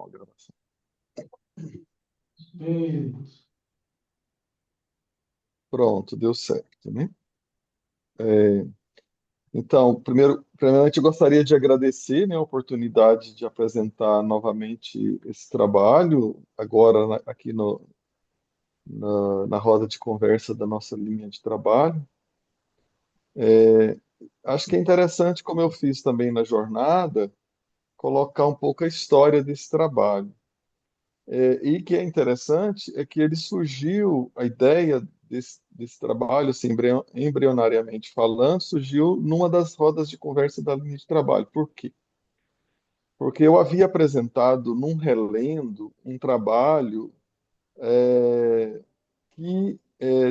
a gravação. Pronto, deu certo, né? Então, primeiramente, eu gostaria de agradecer, né, a oportunidade de apresentar novamente esse trabalho, agora aqui na roda de conversa da nossa linha de trabalho. Acho que é interessante, como eu fiz também na jornada, colocar um pouco a história desse trabalho. E que é interessante é que ele surgiu, a ideia desse trabalho, assim, embrionariamente falando, surgiu numa das rodas de conversa da linha de trabalho. Por quê? Porque eu havia apresentado num relendo um trabalho que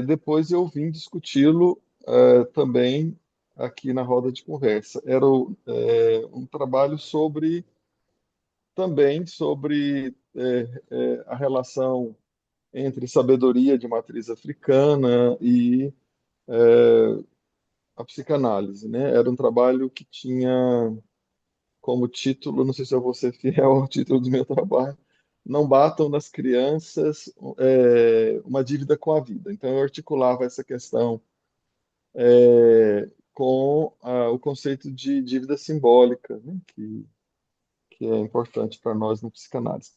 depois eu vim discuti-lo também aqui na roda de conversa. Era um trabalho também sobre a relação entre sabedoria de matriz africana e a psicanálise, né? Era um trabalho que tinha como título, não sei se eu vou ser fiel ao título do meu trabalho, Não Batam nas Crianças, uma Dívida com a Vida. Então, eu articulava essa questão com o conceito de dívida simbólica, né? Que é importante para nós no psicanálise.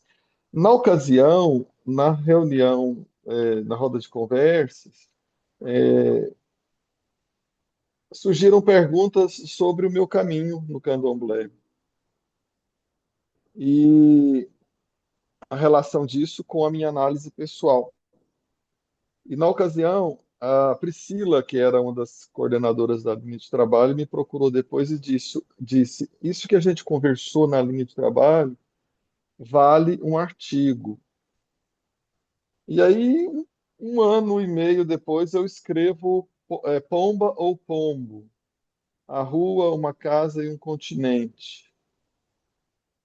Na ocasião, na reunião, na roda de conversas, surgiram perguntas sobre o meu caminho no candomblé e a relação disso com a minha análise pessoal. E na ocasião, a Priscila, que era uma das coordenadoras da linha de trabalho, me procurou depois e disse: Isso que a gente conversou na linha de trabalho vale um artigo. E aí, um ano e meio depois, eu escrevo Pomba ou Pombo, a rua, uma casa e um continente.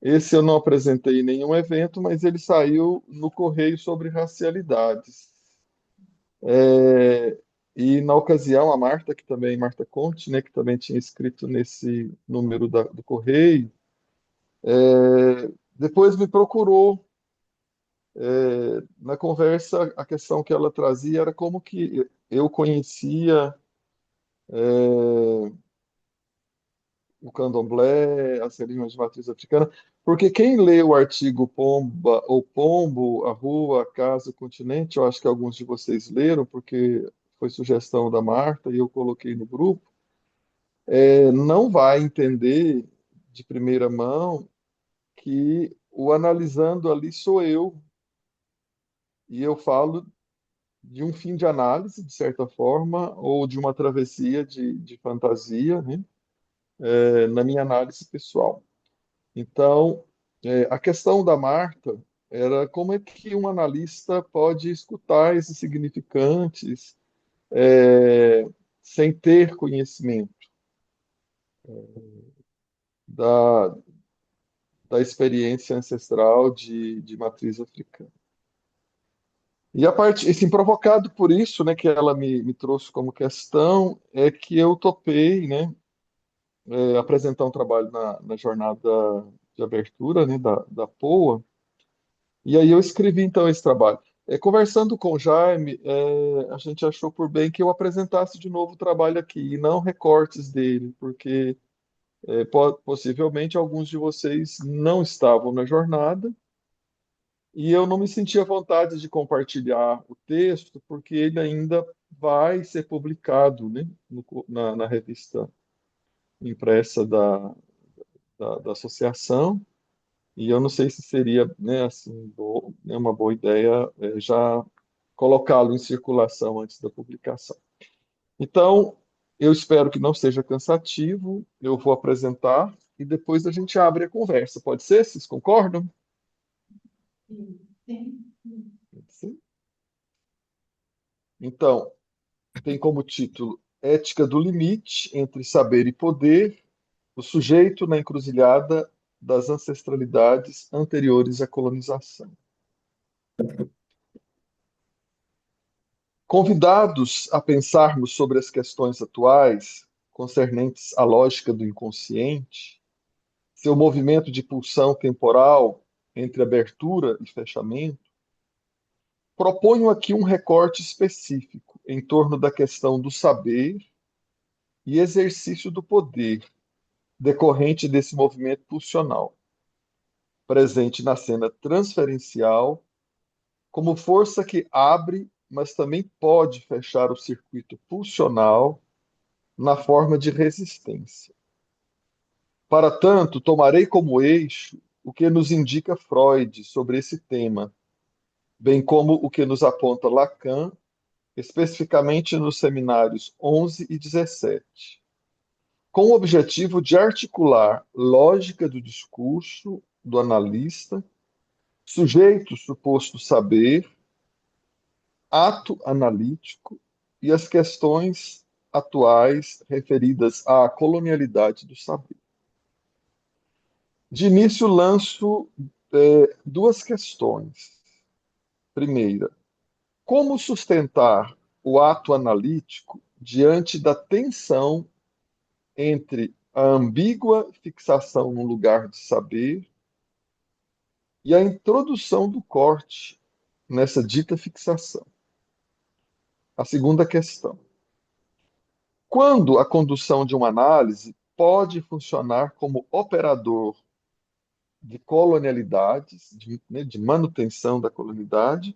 Esse eu não apresentei em nenhum evento, mas ele saiu no Correio sobre racialidades. E na ocasião, a Marta, Marta Conte, né, que também tinha escrito nesse número do Correio, depois me procurou. Na conversa, a questão que ela trazia era como que eu conhecia o candomblé, as religiões de matriz africana, porque quem lê o artigo Pomba ou Pombo, a rua, a casa, o continente, eu acho que alguns de vocês leram, porque foi sugestão da Marta e eu coloquei no grupo, não vai entender de primeira mão que o analisando ali sou eu, e eu falo de um fim de análise, de certa forma, ou de uma travessia de fantasia, né, na minha análise pessoal. Então, a questão da Marta era como é que um analista pode escutar esses significantes sem ter conhecimento da, da experiência ancestral de matriz africana. E a parte, assim, provocado por isso, né, que ela me trouxe como questão, é que eu topei, né, apresentar um trabalho na jornada de abertura, né, da POA. E aí eu escrevi então esse trabalho. Conversando com o Jaime, a gente achou por bem que eu apresentasse de novo o trabalho aqui, e não recortes dele, porque possivelmente alguns de vocês não estavam na jornada, e eu não me sentia à vontade de compartilhar o texto, porque ele ainda vai ser publicado, né, na revista impressa da associação. E eu não sei se seria, né, assim, né, uma boa ideia já colocá-lo em circulação antes da publicação. Então, eu espero que não seja cansativo. Eu vou apresentar e depois a gente abre a conversa. Pode ser? Vocês concordam? Sim. Então, tem como título Ética do Limite entre Saber e Poder, o sujeito na encruzilhada das ancestralidades anteriores à colonização. Convidados a pensarmos sobre as questões atuais concernentes à lógica do inconsciente, seu movimento de pulsão temporal entre abertura e fechamento, proponho aqui um recorte específico em torno da questão do saber e exercício do poder decorrente desse movimento pulsional, presente na cena transferencial como força que abre, mas também pode fechar o circuito pulsional na forma de resistência. Para tanto, tomarei como eixo o que nos indica Freud sobre esse tema, bem como o que nos aponta Lacan, especificamente nos seminários 11 e 17, com o objetivo de articular lógica do discurso do analista, sujeito suposto saber, ato analítico e as questões atuais referidas à colonialidade do saber. De início, lanço duas questões. Primeira, como sustentar o ato analítico diante da tensão entre a ambígua fixação no lugar de saber e a introdução do corte nessa dita fixação? A segunda questão, quando a condução de uma análise pode funcionar como operador de colonialidades, de manutenção da colonialidade,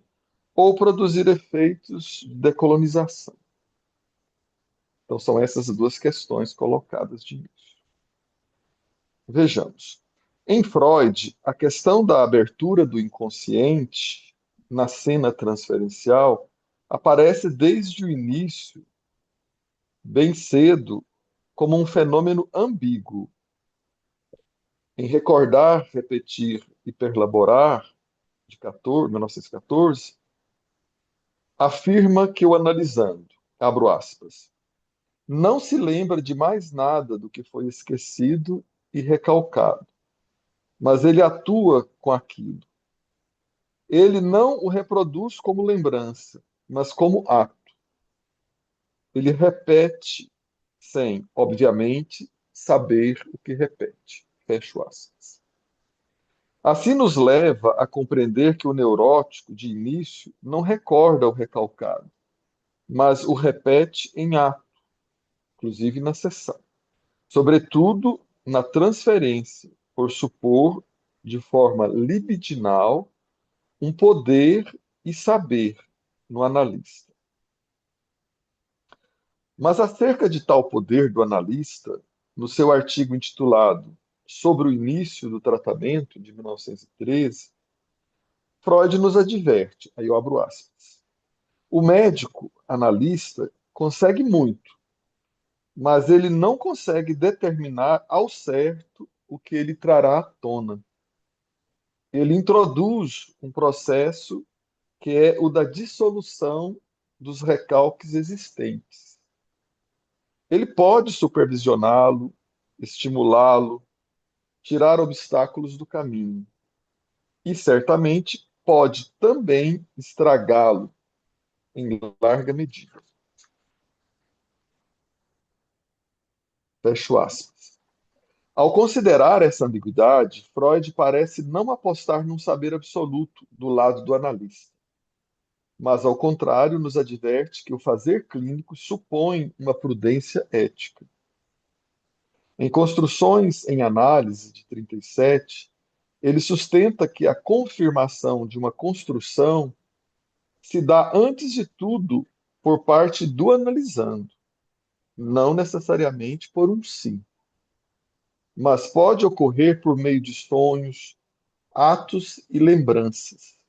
ou produzir efeitos de decolonização? Então, são essas duas questões colocadas de início. Vejamos. Em Freud, a questão da abertura do inconsciente na cena transferencial aparece desde o início, bem cedo, como um fenômeno ambíguo. Em Recordar, Repetir e Perlaborar, de 1914, afirma que o analisando, abro aspas, não se lembra de mais nada do que foi esquecido e recalcado, mas ele atua com aquilo. Ele não o reproduz como lembrança, mas como ato. Ele repete sem, obviamente, saber o que repete. Fecho aspas. Assim nos leva a compreender que o neurótico, de início, não recorda o recalcado, mas o repete em ato, inclusive na sessão. Sobretudo na transferência, por supor, de forma libidinal, um poder e saber no analista. Mas acerca de tal poder do analista, no seu artigo intitulado Sobre o Início do Tratamento, de 1913, Freud nos adverte, aí eu abro aspas, o médico analista consegue muito, mas ele não consegue determinar ao certo o que ele trará à tona. Ele introduz um processo que é o da dissolução dos recalques existentes. Ele pode supervisioná-lo, estimulá-lo, tirar obstáculos do caminho. E certamente pode também estragá-lo em larga medida. Fecho aspas. Ao considerar essa ambiguidade, Freud parece não apostar num saber absoluto do lado do analista, mas, ao contrário, nos adverte que o fazer clínico supõe uma prudência ética. Em Construções em Análise, de 37, ele sustenta que a confirmação de uma construção se dá, antes de tudo, por parte do analisando, não necessariamente por um sim, mas pode ocorrer por meio de sonhos, atos e lembranças.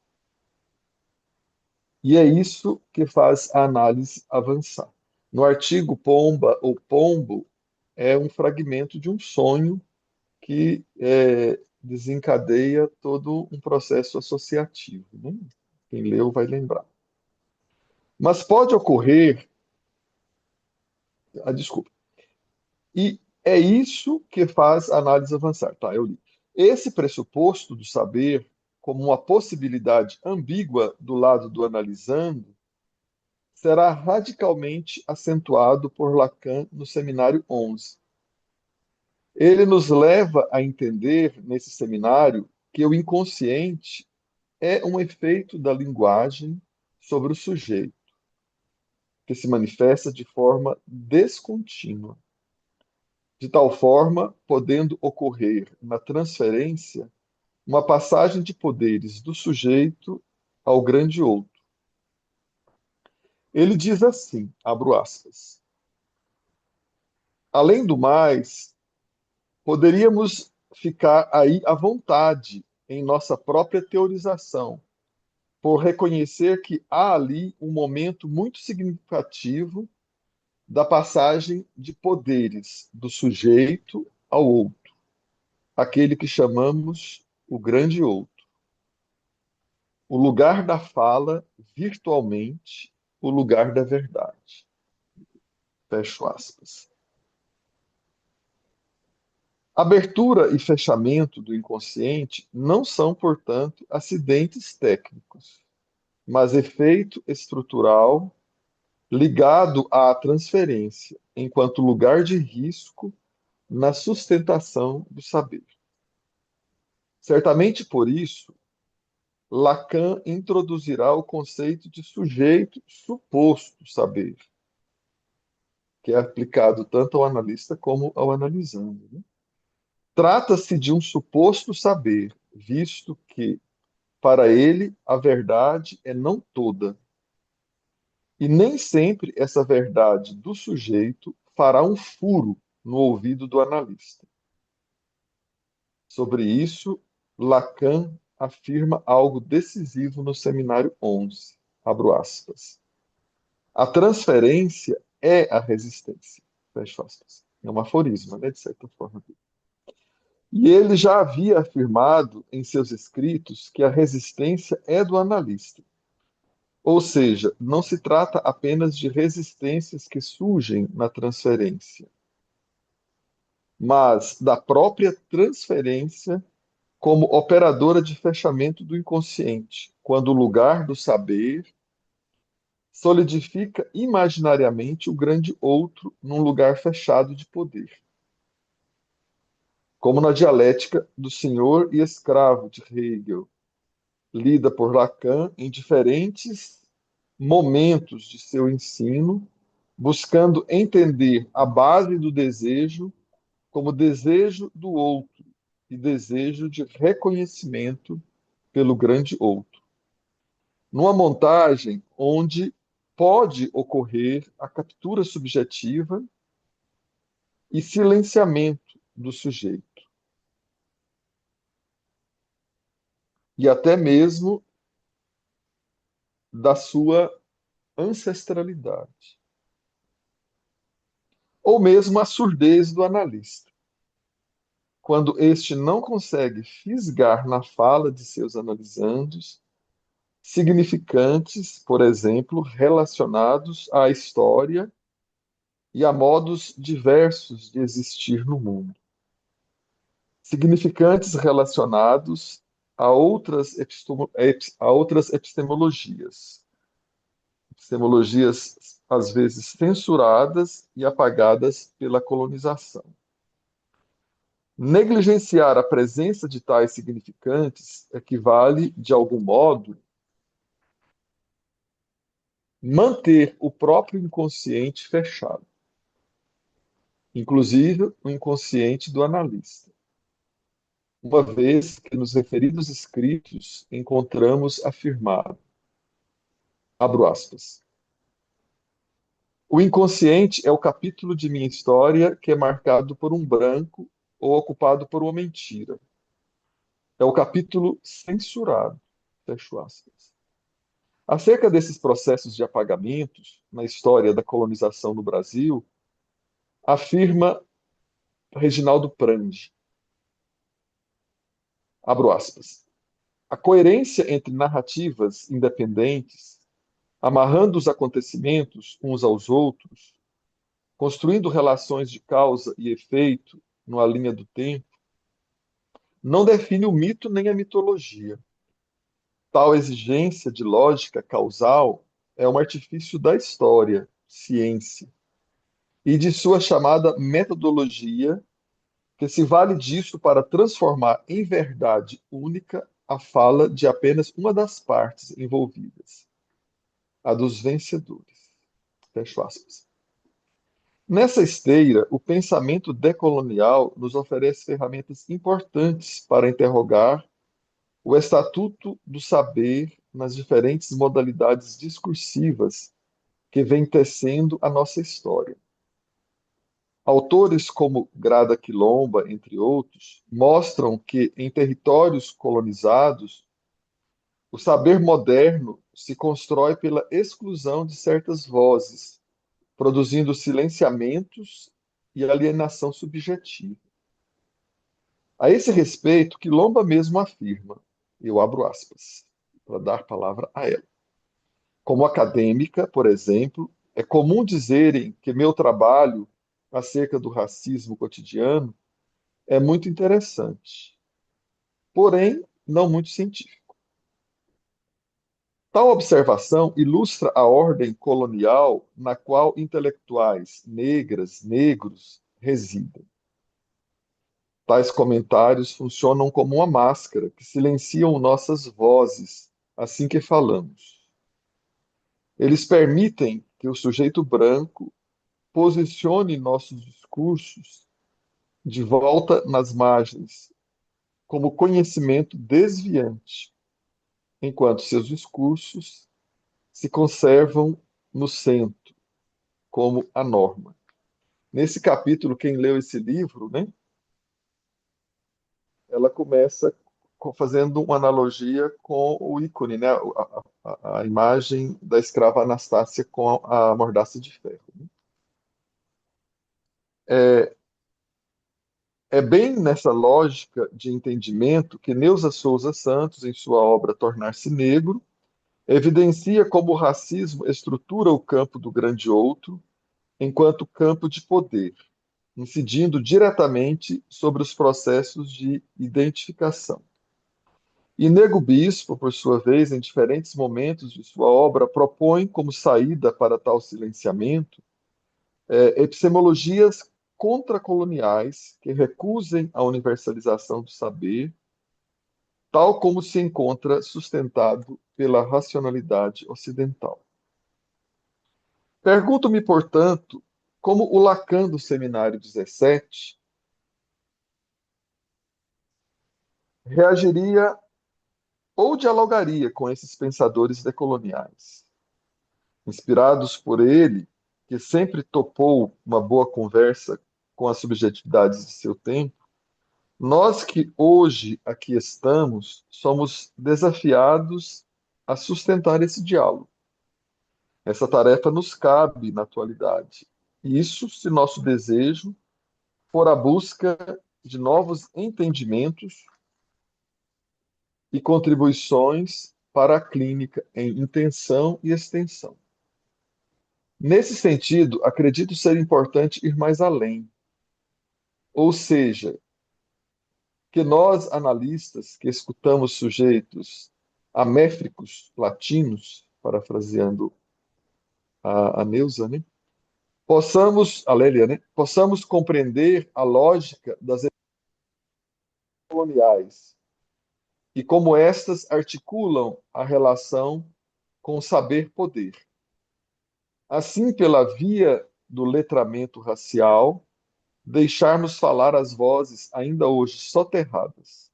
E é isso que faz a análise avançar. No artigo Pomba ou Pombo, é um fragmento de um sonho que desencadeia todo um processo associativo, né? Quem leu vai lembrar. Mas pode ocorrer, desculpa, e é isso que faz a análise avançar. Tá, eu li. Esse pressuposto do saber, como uma possibilidade ambígua do lado do analisando, será radicalmente acentuado por Lacan no Seminário 11. Ele nos leva a entender, nesse seminário, que o inconsciente é um efeito da linguagem sobre o sujeito, que se manifesta de forma descontínua, de tal forma podendo ocorrer na transferência uma passagem de poderes do sujeito ao grande outro. Ele diz assim, abro aspas, além do mais, poderíamos ficar aí à vontade em nossa própria teorização, por reconhecer que há ali um momento muito significativo da passagem de poderes do sujeito ao outro, aquele que chamamos o grande outro. O lugar da fala, virtualmente, o lugar da verdade. Fecho aspas. Abertura e fechamento do inconsciente não são, portanto, acidentes técnicos, mas efeito estrutural ligado à transferência, enquanto lugar de risco na sustentação do saber. Certamente por isso, Lacan introduzirá o conceito de sujeito suposto saber, que é aplicado tanto ao analista como ao analisando, né? Trata-se de um suposto saber, visto que, para ele, a verdade é não toda. E nem sempre essa verdade do sujeito fará um furo no ouvido do analista. Sobre isso, Lacan afirma algo decisivo no seminário 11. Abro aspas. A transferência é a resistência. Fecho aspas. É um aforismo, né, de certa forma. E ele já havia afirmado em seus escritos que a resistência é do analista. Ou seja, não se trata apenas de resistências que surgem na transferência, mas da própria transferência como operadora de fechamento do inconsciente, quando o lugar do saber solidifica imaginariamente o grande outro num lugar fechado de poder. Como na dialética do senhor e escravo de Hegel, lida por Lacan em diferentes momentos de seu ensino, buscando entender a base do desejo como desejo do outro e desejo de reconhecimento pelo grande outro. Numa montagem onde pode ocorrer a captura subjetiva e silenciamento do sujeito, e até mesmo da sua ancestralidade, ou mesmo a surdez do analista, quando este não consegue fisgar na fala de seus analisandos significantes, por exemplo, relacionados à história e a modos diversos de existir no mundo. Significantes relacionados a outras epistemologias. Epistemologias, às vezes, censuradas e apagadas pela colonização. Negligenciar a presença de tais significantes equivale, de algum modo, manter o próprio inconsciente fechado, inclusive o inconsciente do analista, uma vez que nos referidos escritos encontramos afirmado, abro aspas, o inconsciente é o capítulo de minha história que é marcado por um branco ou ocupado por uma mentira. É o capítulo censurado, fecho aspas. Acerca desses processos de apagamentos na história da colonização no Brasil, afirma Reginaldo Prandi, abro aspas, a coerência entre narrativas independentes, amarrando os acontecimentos uns aos outros, construindo relações de causa e efeito numa linha do tempo, não define o mito nem a mitologia. Tal exigência de lógica causal é um artifício da história, ciência, e de sua chamada metodologia que se vale disso para transformar em verdade única a fala de apenas uma das partes envolvidas, a dos vencedores. Fecho aspas. Nessa esteira, o pensamento decolonial nos oferece ferramentas importantes para interrogar o estatuto do saber nas diferentes modalidades discursivas que vêm tecendo a nossa história. Autores como Grada Quilomba, entre outros, mostram que, em territórios colonizados, o saber moderno se constrói pela exclusão de certas vozes, produzindo silenciamentos e alienação subjetiva. A esse respeito, Quilomba mesmo afirma, eu abro aspas, para dar palavra a ela. Como acadêmica, por exemplo, é comum dizerem que meu trabalho acerca do racismo cotidiano é muito interessante, porém não muito científico. Tal observação ilustra a ordem colonial na qual intelectuais negras, negros residem. Tais comentários funcionam como uma máscara que silenciam nossas vozes assim que falamos. Eles permitem que o sujeito branco posicione nossos discursos de volta nas margens, como conhecimento desviante, enquanto seus discursos se conservam no centro, como a norma. Nesse capítulo, quem leu esse livro, né, ela começa fazendo uma analogia com o ícone, né, a imagem da escrava Anastácia com a mordaça de ferro. É, é bem nessa lógica de entendimento que Neuza Souza Santos, em sua obra Tornar-se Negro, evidencia como o racismo estrutura o campo do grande outro enquanto campo de poder, incidindo diretamente sobre os processos de identificação. E Nego Bispo, por sua vez, em diferentes momentos de sua obra, propõe como saída para tal silenciamento epistemologias contracoloniais que recusem a universalização do saber, tal como se encontra sustentado pela racionalidade ocidental. Pergunto-me, portanto, como o Lacan do Seminário 17 reagiria ou dialogaria com esses pensadores decoloniais. Inspirados por ele, que sempre topou uma boa conversa com as subjetividades de seu tempo, nós que hoje aqui estamos, somos desafiados a sustentar esse diálogo. Essa tarefa nos cabe na atualidade. Isso se nosso desejo for a busca de novos entendimentos e contribuições para a clínica em intenção e extensão. Nesse sentido, acredito ser importante ir mais além, ou seja, que nós, analistas, que escutamos sujeitos améfricos latinos, parafraseando a Neuza, né? A Lélia, né? Possamos compreender a lógica das coloniais e como estas articulam a relação com o saber-poder. Assim, pela via do letramento racial, deixarmos falar as vozes ainda hoje soterradas.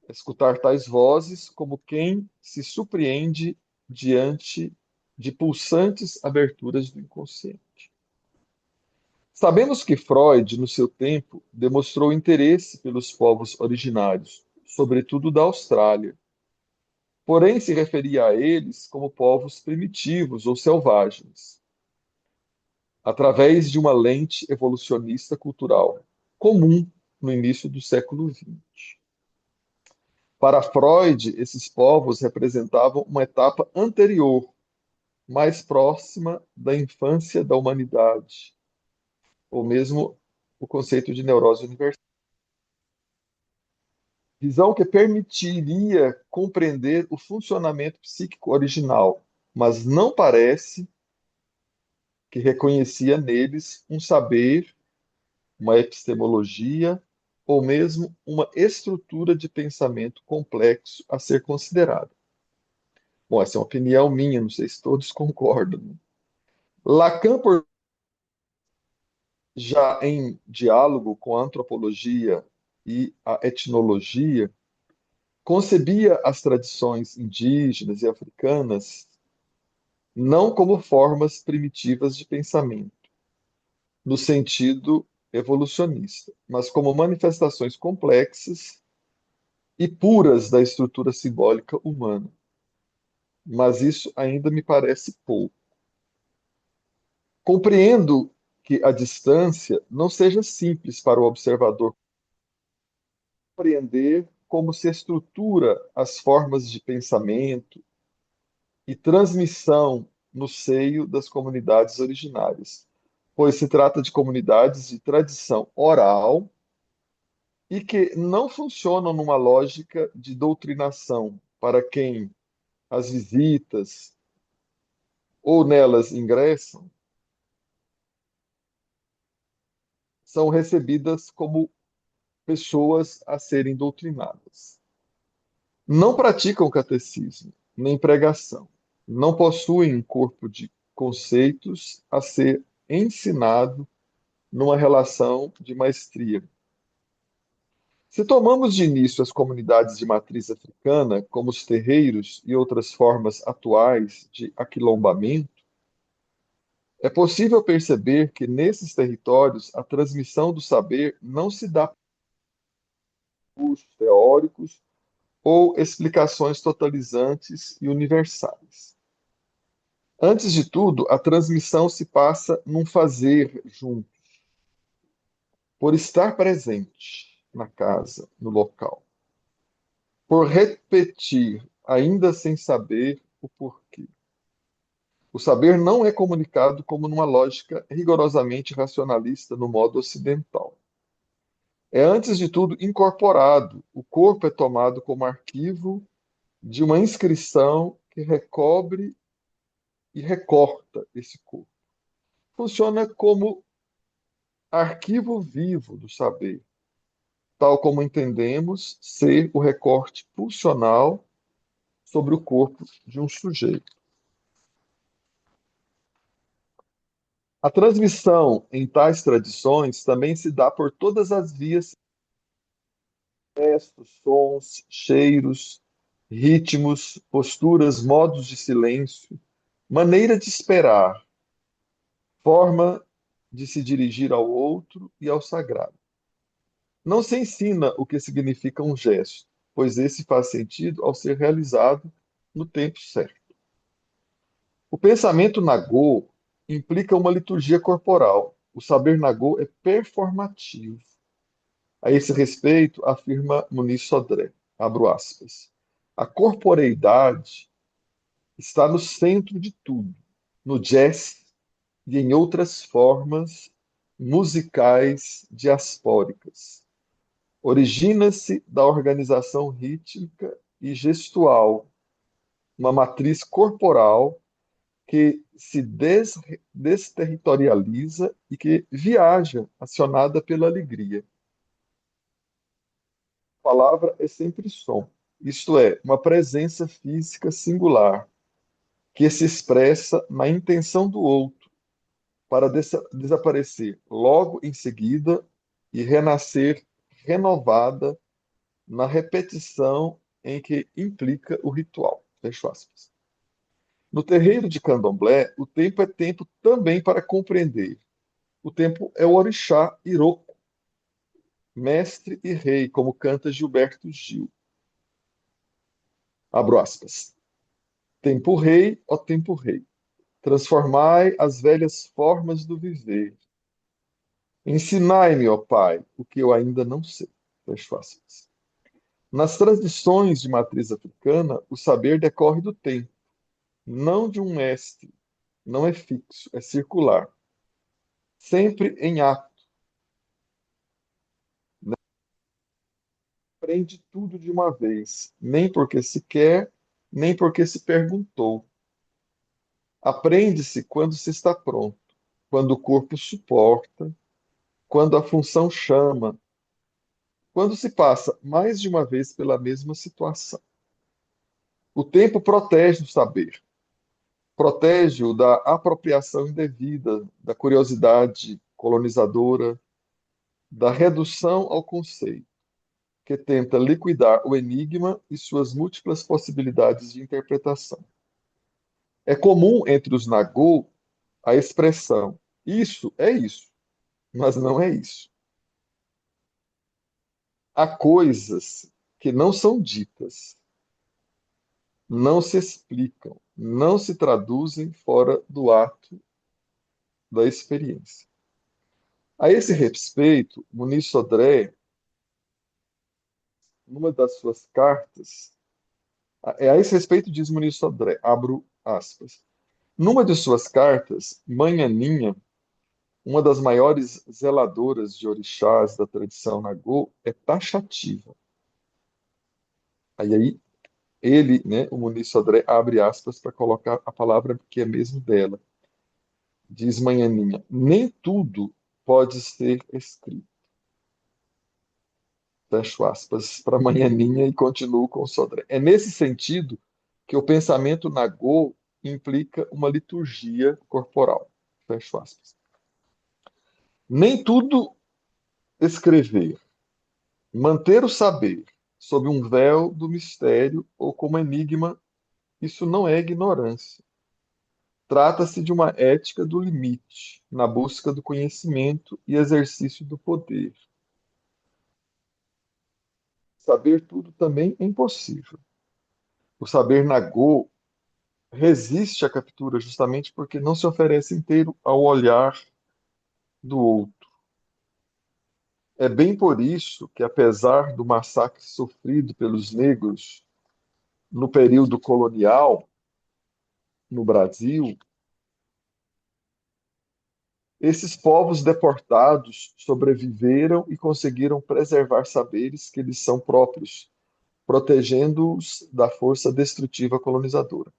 Escutar tais vozes como quem se surpreende diante de pulsantes aberturas do inconsciente. Sabemos que Freud, no seu tempo, demonstrou interesse pelos povos originários, sobretudo da Austrália. Porém, se referia a eles como povos primitivos ou selvagens, através de uma lente evolucionista cultural comum no início do século XX. Para Freud, esses povos representavam uma etapa anterior, mais próxima da infância da humanidade, ou mesmo o conceito de neurose universal. Visão que permitiria compreender o funcionamento psíquico original, mas não parece que reconhecia neles um saber uma epistemologia ou mesmo uma estrutura de pensamento complexo a ser considerada. Bom, essa é uma opinião minha, não sei se todos concordam, né? Lacan, já em diálogo com a antropologia e a etnologia, concebia as tradições indígenas e africanas não como formas primitivas de pensamento, no sentido evolucionista, mas como manifestações complexas e puras da estrutura simbólica humana. Mas isso ainda me parece pouco. Compreendo que a distância não seja simples para o observador compreender como se estrutura as formas de pensamento e transmissão no seio das comunidades originárias, pois se trata de comunidades de tradição oral e que não funcionam numa lógica de doutrinação para quem as visitas ou nelas ingressam, são recebidas como pessoas a serem doutrinadas. Não praticam catecismo, nem pregação. Não possuem um corpo de conceitos a ser ensinado numa relação de maestria. Se tomamos de início as comunidades de matriz africana, como os terreiros e outras formas atuais de aquilombamento, é possível perceber que nesses territórios a transmissão do saber não se dá por recursos teóricos ou explicações totalizantes e universais. Antes de tudo, a transmissão se passa num fazer junto, por estar presente na casa, no local, por repetir, ainda sem saber o porquê. O saber não é comunicado como numa lógica rigorosamente racionalista no modo ocidental. É, antes de tudo, incorporado. O corpo é tomado como arquivo de uma inscrição que recobre e recorta esse corpo. Funciona como arquivo vivo do saber, tal como entendemos ser o recorte pulsional sobre o corpo de um sujeito. A transmissão em tais tradições também se dá por todas as vias, gestos, sons, cheiros, ritmos, posturas, modos de silêncio, maneira de esperar, forma de se dirigir ao outro e ao sagrado. Não se ensina o que significa um gesto, pois esse faz sentido ao ser realizado no tempo certo. O pensamento Nagô implica uma liturgia corporal. O saber Nagô é performativo. A esse respeito, afirma Muniz Sodré, abro aspas, a corporeidade está no centro de tudo, no jazz e em outras formas musicais diaspóricas. Origina-se da organização rítmica e gestual, uma matriz corporal que se desterritorializa e que viaja, acionada pela alegria. A palavra é sempre som, isto é, uma presença física singular, que se expressa na intenção do outro, para desaparecer logo em seguida e renascer renovada na repetição em que implica o ritual. Fecho aspas. No terreiro de Candomblé, o tempo é tempo também para compreender. O tempo é o orixá Iroko, mestre e rei, como canta Gilberto Gil. Abro aspas. Tempo rei, ó tempo rei, transformai as velhas formas do viver. Ensinai-me, ó Pai, o que eu ainda não sei. Fecho aspas. Nas tradições de matriz africana, o saber decorre do tempo, não de um mestre, não é fixo, é circular, sempre em ato. Não aprende tudo de uma vez, nem porque se quer, nem porque se perguntou. Aprende-se quando se está pronto, quando o corpo suporta, quando a função chama, quando se passa mais de uma vez pela mesma situação. O tempo protege o saber, protege-o da apropriação indevida, da curiosidade colonizadora, da redução ao conceito, que tenta liquidar o enigma e suas múltiplas possibilidades de interpretação. É comum entre os Nagô a expressão isso é isso, mas não é isso. Há coisas que não são ditas, não se explicam, não se traduzem fora do ato da experiência. A esse respeito, Muniz Sodré, numa das suas cartas, a esse respeito diz Muniz Sodré, abro aspas, numa de suas cartas, Mãe Aninha, uma das maiores zeladoras de orixás da tradição Nagô, é taxativa. Aí ele, né, o Muniz Sodré, abre aspas para colocar a palavra que é mesmo dela. Diz Manhaninha, nem tudo pode ser escrito. Fecho aspas para Manhaninha e continuo com o Sodré. É nesse sentido que o pensamento Nagô implica uma liturgia corporal. Fecho aspas. Nem tudo escrever, manter o saber sob um véu do mistério ou como enigma, isso não é ignorância. Trata-se de uma ética do limite, na busca do conhecimento e exercício do poder. Saber tudo também é impossível. O saber Nagô resiste à captura justamente porque não se oferece inteiro ao olhar do outro. É bem por isso que, apesar do massacre sofrido pelos negros no período colonial no Brasil, esses povos deportados sobreviveram e conseguiram preservar saberes que lhes são próprios, protegendo-os da força destrutiva colonizadora.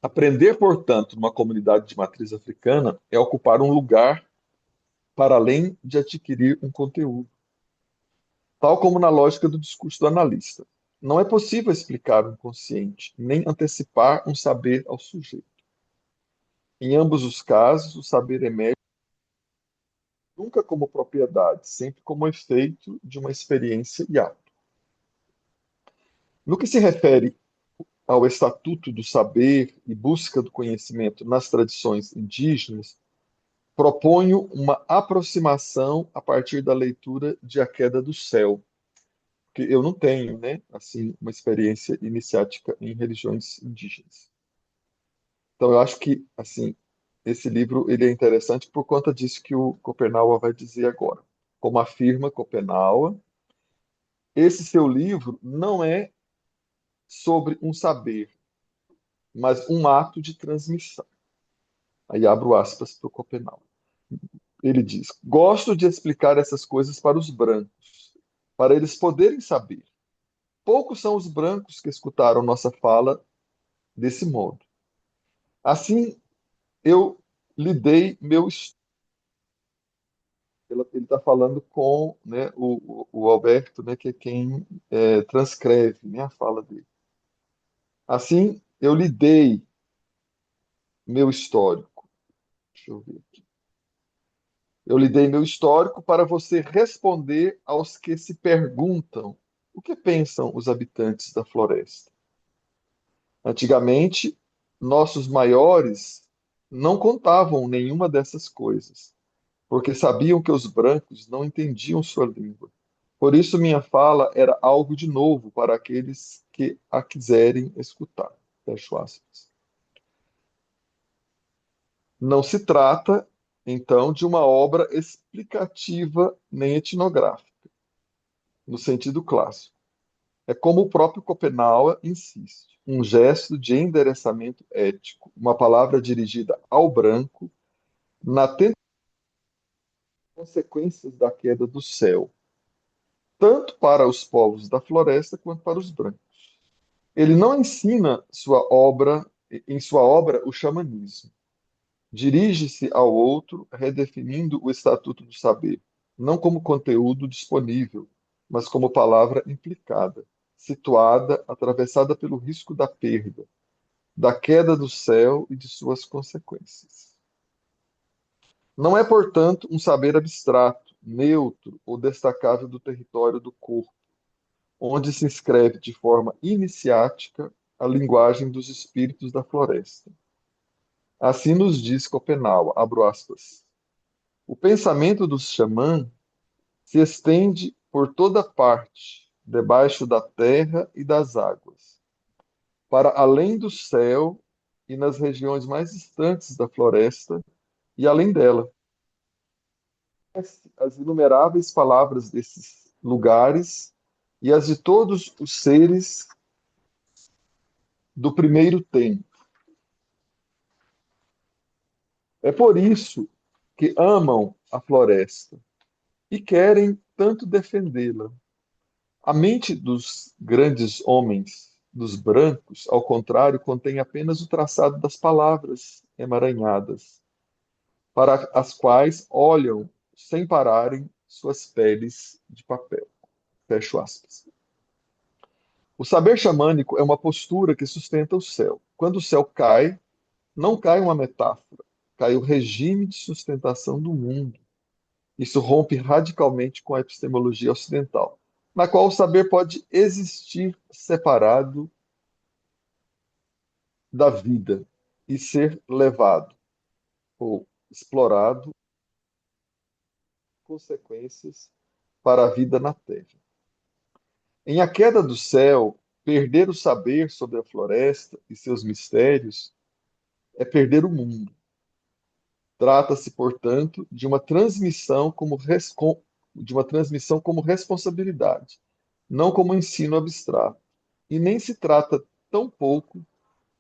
Aprender, portanto, numa comunidade de matriz africana é ocupar um lugar para além de adquirir um conteúdo, tal como na lógica do discurso do analista. Não é possível explicar um consciente, nem antecipar um saber ao sujeito. Em ambos os casos, o saber emerge nunca como propriedade, sempre como efeito de uma experiência e ato. No que se refere ao estatuto do saber e busca do conhecimento nas tradições indígenas, proponho uma aproximação a partir da leitura de A Queda do Céu, que eu não tenho, né, assim, uma experiência iniciática em religiões indígenas. Então, eu acho que, assim, esse livro ele é interessante por conta disso que o Schopenhauer vai dizer agora. Como afirma Schopenhauer, esse seu livro não é sobre um saber, mas um ato de transmissão. Aí abro aspas para o Schopenhauer. Ele diz: gosto de explicar essas coisas para os brancos, para eles poderem saber. Poucos são os brancos que escutaram nossa fala desse modo. Assim, eu lhe dei meu estudo. Ele está falando com, né, o Alberto, né, que é quem transcreve, né, a fala dele. Assim, eu lhe dei meu histórico. Deixa eu ver aqui. Eu lhe dei meu histórico para você responder aos que se perguntam o que pensam os habitantes da floresta. Antigamente, nossos maiores não contavam nenhuma dessas coisas, porque sabiam que os brancos não entendiam sua língua. Por isso, minha fala era algo de novo para aqueles que a quiserem escutar. Fecho aspas. Não se trata, então, de uma obra explicativa nem etnográfica, no sentido clássico. É como o próprio Schopenhauer insiste, um gesto de endereçamento ético, uma palavra dirigida ao branco, na tentativa de consequências da queda do céu, tanto para os povos da floresta quanto para os brancos. Ele não ensina em sua obra o xamanismo. Dirige-se ao outro, redefinindo o estatuto do saber, não como conteúdo disponível, mas como palavra implicada, situada, atravessada pelo risco da perda, da queda do céu e de suas consequências. Não é, portanto, um saber abstrato, neutro ou destacável do território do corpo, onde se inscreve de forma iniciática a linguagem dos espíritos da floresta. Assim nos diz Schopenhauer, abro aspas, o pensamento dos xamãs se estende por toda parte, debaixo da terra e das águas, para além do céu e nas regiões mais distantes da floresta e além dela. As inumeráveis palavras desses lugares e as de todos os seres do primeiro tempo. É por isso que amam a floresta e querem tanto defendê-la. A mente dos grandes homens, dos brancos, ao contrário, contém apenas o traçado das palavras emaranhadas, para as quais olham sem pararem suas peles de papel. Fecho aspas. O saber xamânico é uma postura que sustenta o céu. Quando o céu cai, não cai uma metáfora, cai o regime de sustentação do mundo. Isso rompe radicalmente com a epistemologia ocidental, na qual o saber pode existir separado da vida e ser levado ou explorado consequências para a vida na Terra. Em A Queda do Céu, perder o saber sobre a floresta e seus mistérios é perder o mundo. Trata-se, portanto, de uma transmissão como responsabilidade, não como ensino abstrato. E nem se trata tão pouco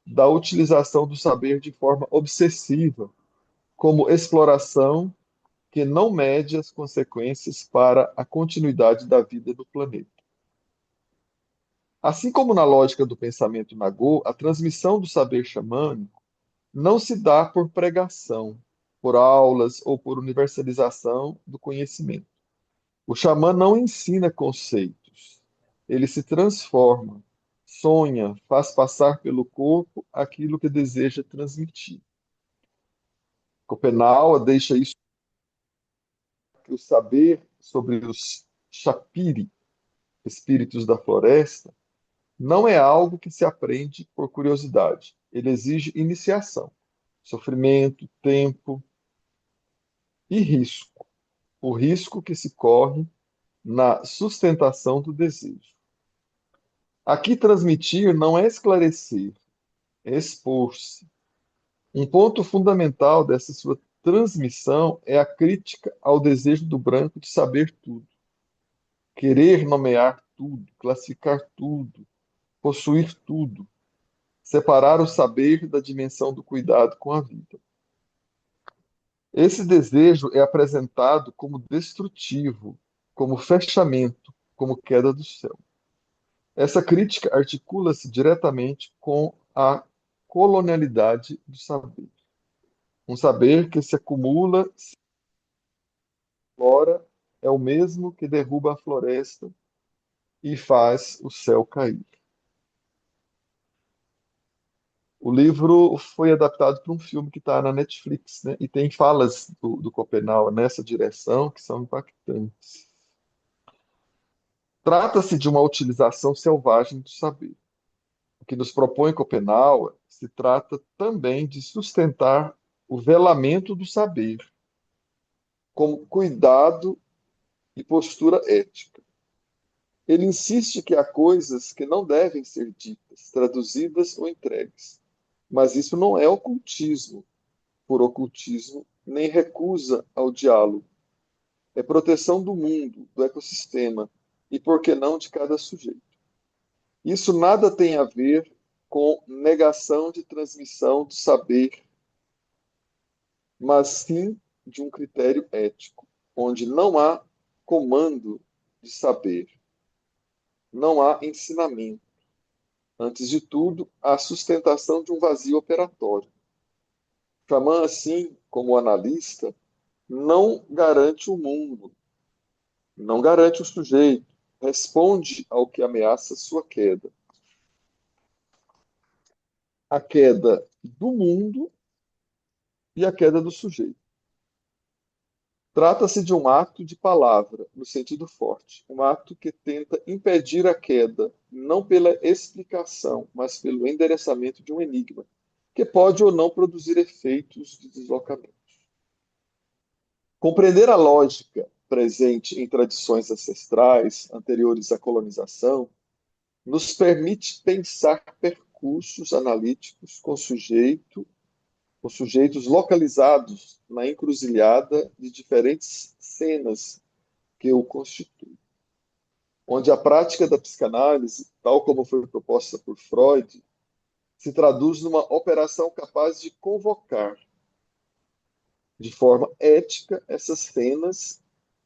da utilização do saber de forma obsessiva, como exploração que não mede as consequências para a continuidade da vida no planeta. Assim como na lógica do pensamento Nagô, a transmissão do saber xamânico não se dá por pregação, por aulas ou por universalização do conhecimento. O xamã não ensina conceitos, ele se transforma, sonha, faz passar pelo corpo aquilo que deseja transmitir. Schopenhauer deixa isso que o saber sobre os Shapiri, espíritos da floresta, não é algo que se aprende por curiosidade. Ele exige iniciação, sofrimento, tempo e risco. O risco que se corre na sustentação do desejo. Aqui, transmitir não é esclarecer, é expor-se. Um ponto fundamental dessa sua transmissão é a crítica ao desejo do branco de saber tudo, querer nomear tudo, classificar tudo, possuir tudo, separar o saber da dimensão do cuidado com a vida. Esse desejo é apresentado como destrutivo, como fechamento, como queda do céu. Essa crítica articula-se diretamente com a colonialidade do saber. Um saber que se acumula, se explora, é o mesmo que derruba a floresta e faz o céu cair. O livro foi adaptado para um filme que está na Netflix, né? E tem falas do Copenau nessa direção que são impactantes. Trata-se de uma utilização selvagem do saber. O que nos propõe Copenau se trata também de sustentar o velamento do saber, como cuidado e postura ética. Ele insiste que há coisas que não devem ser ditas, traduzidas ou entregues. Mas isso não é ocultismo por ocultismo, nem recusa ao diálogo. É proteção do mundo, do ecossistema e, por que não, de cada sujeito. Isso nada tem a ver com negação de transmissão do saber, mas sim de um critério ético, onde não há comando de saber, não há ensinamento. Antes de tudo, a sustentação de um vazio operatório. Xamã, assim como o analista, não garante o mundo, não garante o sujeito, responde ao que ameaça sua queda. A queda do mundo e a queda do sujeito. Trata-se de um ato de palavra, no sentido forte, um ato que tenta impedir a queda, não pela explicação, mas pelo endereçamento de um enigma, que pode ou não produzir efeitos de deslocamento. Compreender a lógica presente em tradições ancestrais anteriores à colonização nos permite pensar percursos analíticos com sujeitos localizados na encruzilhada de diferentes cenas que o constituem, onde a prática da psicanálise, tal como foi proposta por Freud, se traduz numa operação capaz de convocar, de forma ética, essas cenas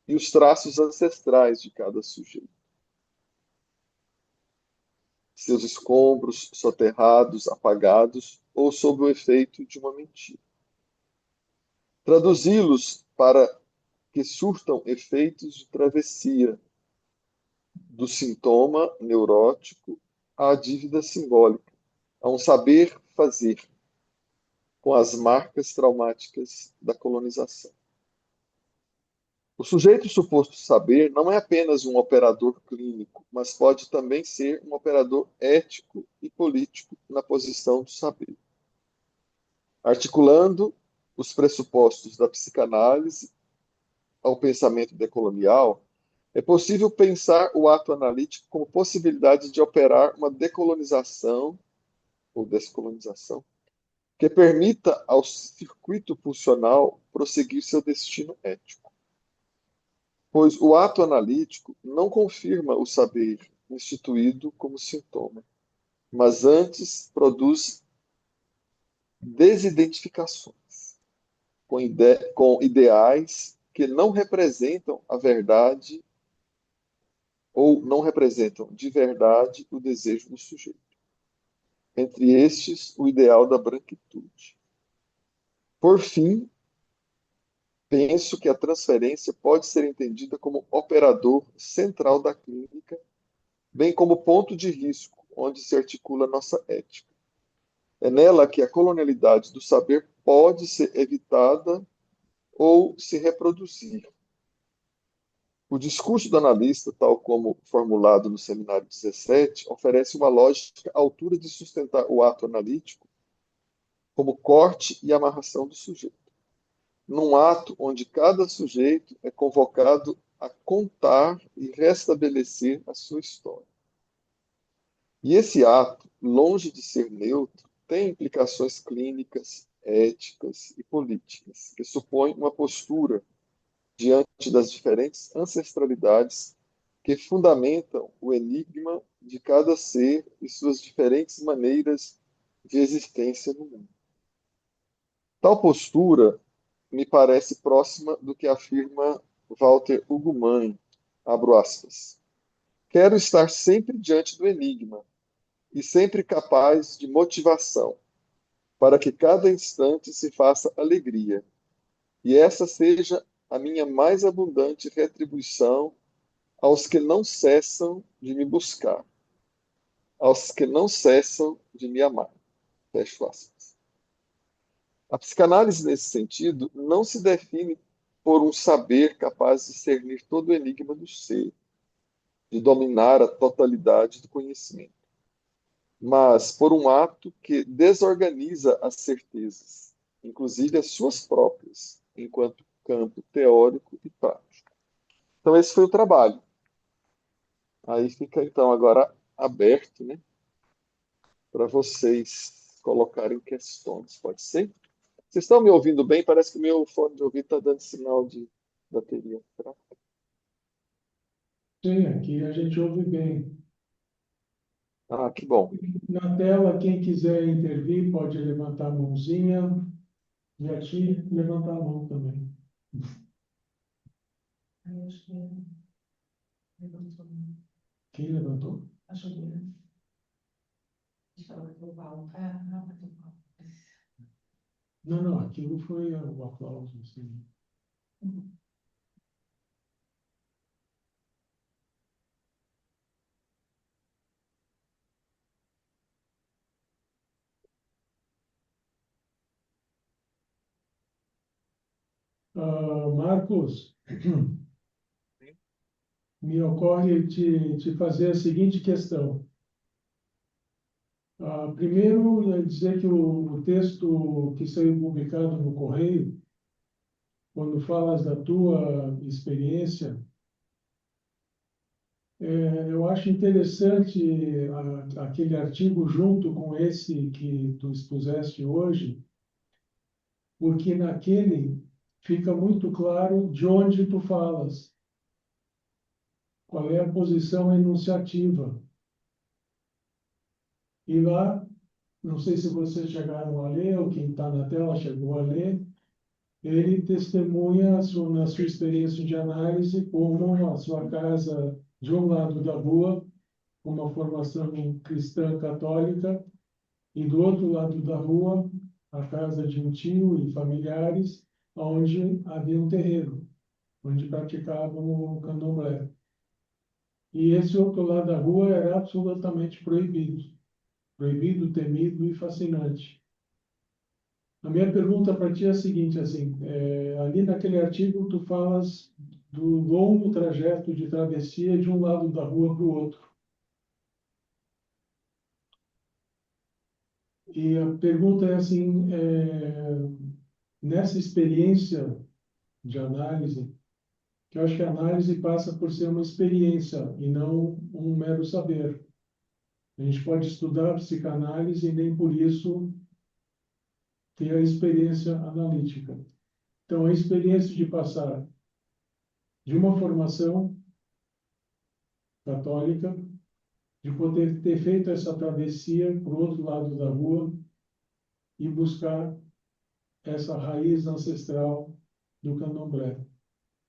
e os traços ancestrais de cada sujeito. Seus escombros soterrados, apagados ou sob o efeito de uma mentira. Traduzi-los para que surtam efeitos de travessia, do sintoma neurótico à dívida simbólica, a um saber fazer com as marcas traumáticas da colonização. O sujeito suposto saber não é apenas um operador clínico, mas pode também ser um operador ético e político na posição do saber. Articulando os pressupostos da psicanálise ao pensamento decolonial, é possível pensar o ato analítico como possibilidade de operar uma decolonização ou descolonização que permita ao circuito pulsional prosseguir seu destino ético. Pois o ato analítico não confirma o saber instituído como sintoma, mas antes produz desidentificações com ideais que não representam a verdade ou não representam de verdade o desejo do sujeito. Entre estes, o ideal da branquitude. Por fim, penso que a transferência pode ser entendida como operador central da clínica, bem como ponto de risco, onde se articula nossa ética. É nela que a colonialidade do saber pode ser evitada ou se reproduzir. O discurso do analista, tal como formulado no seminário 17, oferece uma lógica à altura de sustentar o ato analítico como corte e amarração do sujeito, num ato onde cada sujeito é convocado a contar e restabelecer a sua história. E esse ato, longe de ser neutro, tem implicações clínicas, éticas e políticas, que supõem uma postura diante das diferentes ancestralidades que fundamentam o enigma de cada ser e suas diferentes maneiras de existência no mundo. Tal postura me parece próxima do que afirma Walter Ugumãe, abro aspas. Quero estar sempre diante do enigma e sempre capaz de motivação, para que cada instante se faça alegria, e essa seja a minha mais abundante retribuição aos que não cessam de me buscar, aos que não cessam de me amar. Fecho aspas. A psicanálise, nesse sentido, não se define por um saber capaz de discernir todo o enigma do ser, de dominar a totalidade do conhecimento, mas por um ato que desorganiza as certezas, inclusive as suas próprias, enquanto campo teórico e prático. Então, esse foi o trabalho. Aí fica, então, agora aberto, né, para vocês colocarem questões. Pode ser? Vocês estão me ouvindo bem? Parece que o meu fone de ouvido está dando sinal de bateria. Será? Sim, aqui a gente ouve bem. Ah, que bom. Na tela, quem quiser intervir pode levantar a mãozinha e aqui levantar a mão também. Quem levantou? Não, não, aquilo foi o aplauso, assim. Marcos, me ocorre te fazer a seguinte questão. Primeiro, dizer que o texto que saiu publicado no Correio, quando falas da tua experiência, eu acho interessante aquele artigo junto com esse que tu expuseste hoje, porque naquele fica muito claro de onde tu falas, qual é a posição enunciativa. E lá, não sei se vocês chegaram a ler, ou quem está na tela chegou a ler, ele testemunha na sua experiência de análise como a sua casa, de um lado da rua, uma formação cristã católica, e do outro lado da rua, a casa de um tio e familiares, onde havia um terreiro, onde praticavam o candomblé. E esse outro lado da rua era absolutamente proibido. Proibido, temido e fascinante. A minha pergunta para ti é a seguinte, assim, ali naquele artigo tu falas do longo trajeto de travessia de um lado da rua para o outro. E a pergunta é assim, nessa experiência de análise, que eu acho que a análise passa por ser uma experiência e não um mero saber. A gente pode estudar psicanálise e nem por isso ter a experiência analítica. Então, a experiência de passar de uma formação católica, de poder ter feito essa travessia para o outro lado da rua e buscar essa raiz ancestral do candomblé.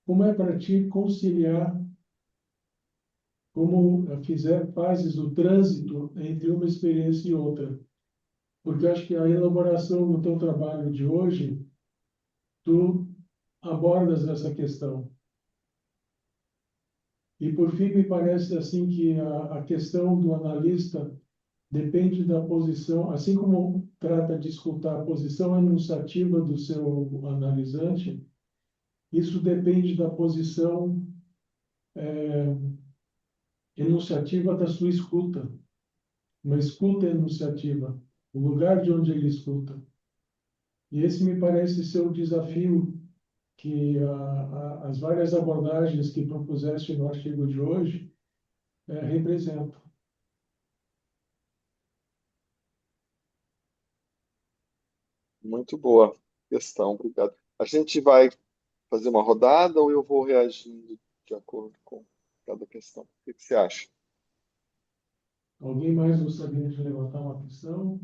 Como é para ti conciliar, como fazes o trânsito entre uma experiência e outra? Porque eu acho que a elaboração do teu trabalho de hoje, tu abordas essa questão. E, por fim, me parece assim que a questão do analista depende da posição, assim como trata de escutar a posição enunciativa do seu analisante, isso depende da posição enunciativa da sua escuta, uma escuta enunciativa, o lugar de onde ele escuta. E esse me parece ser o desafio que as várias abordagens que propuseste no artigo de hoje representam. Muito boa questão, obrigado. A gente vai fazer uma rodada ou eu vou reagindo de acordo com cada questão? O que que você acha? Alguém mais gostaria de levantar uma questão?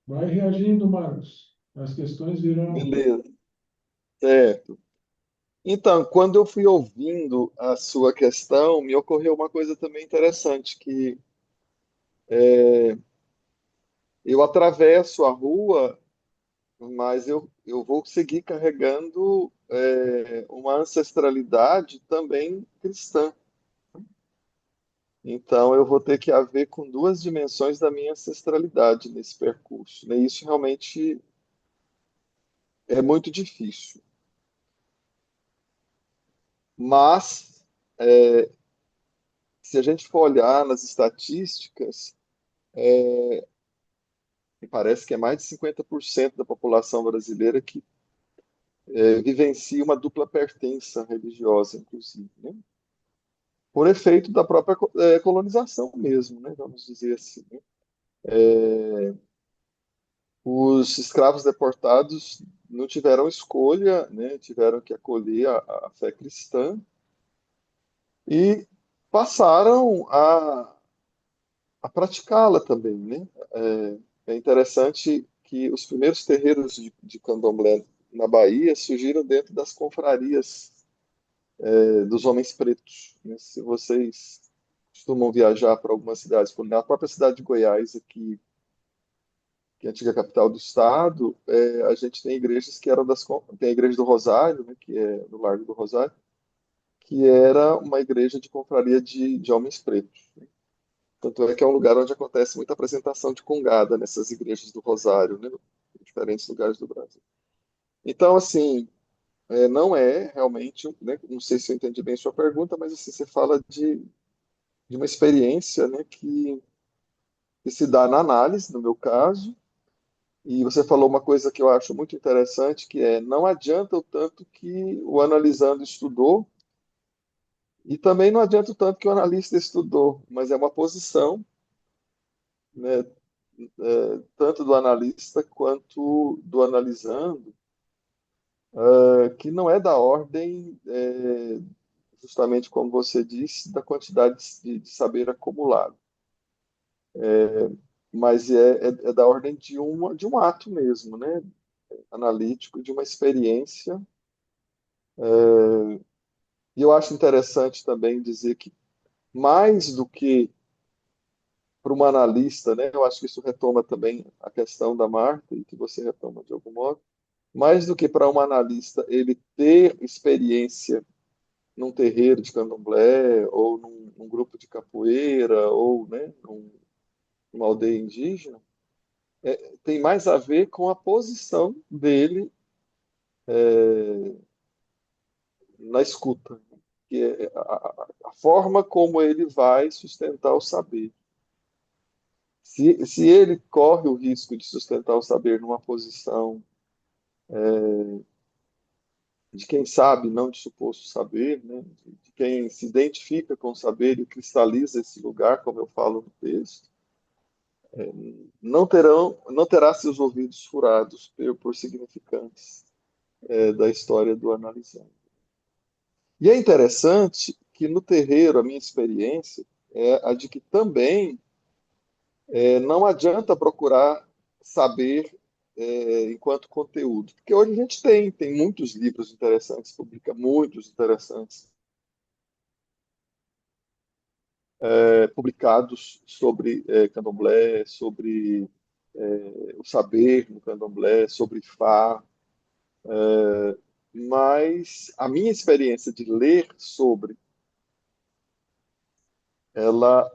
Vai reagindo, Marcos. As questões virão. Beleza, certo. Então, quando eu fui ouvindo a sua questão, me ocorreu uma coisa também interessante, que eu atravesso a rua, mas eu vou seguir carregando uma ancestralidade também cristã. Então, eu vou ter que haver com duas dimensões da minha ancestralidade nesse percurso, né? Isso realmente é muito difícil. Mas, se a gente for olhar nas estatísticas, me parece que é mais de 50% da população brasileira que vivencia uma dupla pertença religiosa, inclusive, né? Por efeito da própria colonização mesmo, né? Vamos dizer assim, né? Os escravos deportados não tiveram escolha, né? Tiveram que acolher a fé cristã e passaram a praticá-la também, né? É interessante que os primeiros terreiros de candomblé na Bahia surgiram dentro das confrarias dos homens pretos, né? Se vocês costumam viajar para algumas cidades, por na própria cidade de Goiás, aqui, que é a antiga capital do estado, a gente tem igrejas que eram tem a igreja do Rosário, né, que é no Largo do Rosário, que era uma igreja de confraria de homens pretos. Tanto é que é um lugar onde acontece muita apresentação de congada nessas igrejas do Rosário, né, em diferentes lugares do Brasil. Então, assim, não é realmente, né, não sei se eu entendi bem sua pergunta, mas assim, você fala de uma experiência, né, que se dá na análise, no meu caso, e você falou uma coisa que eu acho muito interessante, que é não adianta o tanto que o analisando estudou, e também não adianta o tanto que o analista estudou, mas é uma posição, né, tanto do analista quanto do analisando, que não é da ordem, justamente como você disse, da quantidade de saber acumulado, mas é da ordem de um ato mesmo, né, analítico, de uma experiência. E eu acho interessante também dizer que, mais do que para uma analista, né, eu acho que isso retoma também a questão da Marta, e que você retoma de algum modo, mais do que para um analista ele ter experiência num terreiro de candomblé, ou num grupo de capoeira, ou, né, numa aldeia indígena, tem mais a ver com a posição dele na escuta, que é a forma como ele vai sustentar o saber. Se ele corre o risco de sustentar o saber numa posição de quem sabe, não de suposto saber, né? De quem se identifica com o saber e cristaliza esse lugar, como eu falo no texto, não terá seus ouvidos furados por significantes da história do analisando. E é interessante que no terreiro, a minha experiência é a de que também não adianta procurar saber enquanto conteúdo, porque hoje a gente tem muitos livros interessantes, publica muitos interessantes publicados sobre candomblé, sobre o saber no candomblé, sobre Fá, mas a minha experiência de ler sobre, ela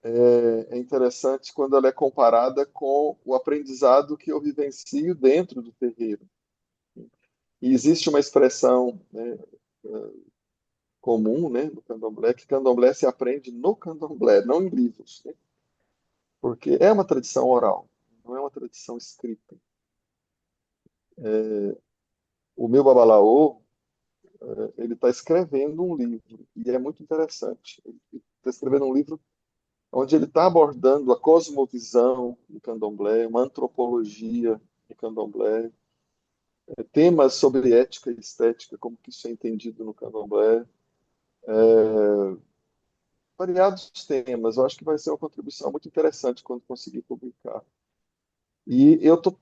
é interessante quando ela é comparada com o aprendizado que eu vivencio dentro do terreiro. E existe uma expressão, né, comum, né, no candomblé, que candomblé se aprende no candomblé, não em livros, né? Porque é uma tradição oral, não é uma tradição escrita. O meu babalaô, ele está escrevendo um livro, e é muito interessante. Ele está escrevendo um livro onde ele está abordando a cosmovisão do candomblé, uma antropologia do candomblé, temas sobre ética e estética, como que isso é entendido no candomblé, variados temas. Eu acho que vai ser uma contribuição muito interessante quando conseguir publicar. E eu tô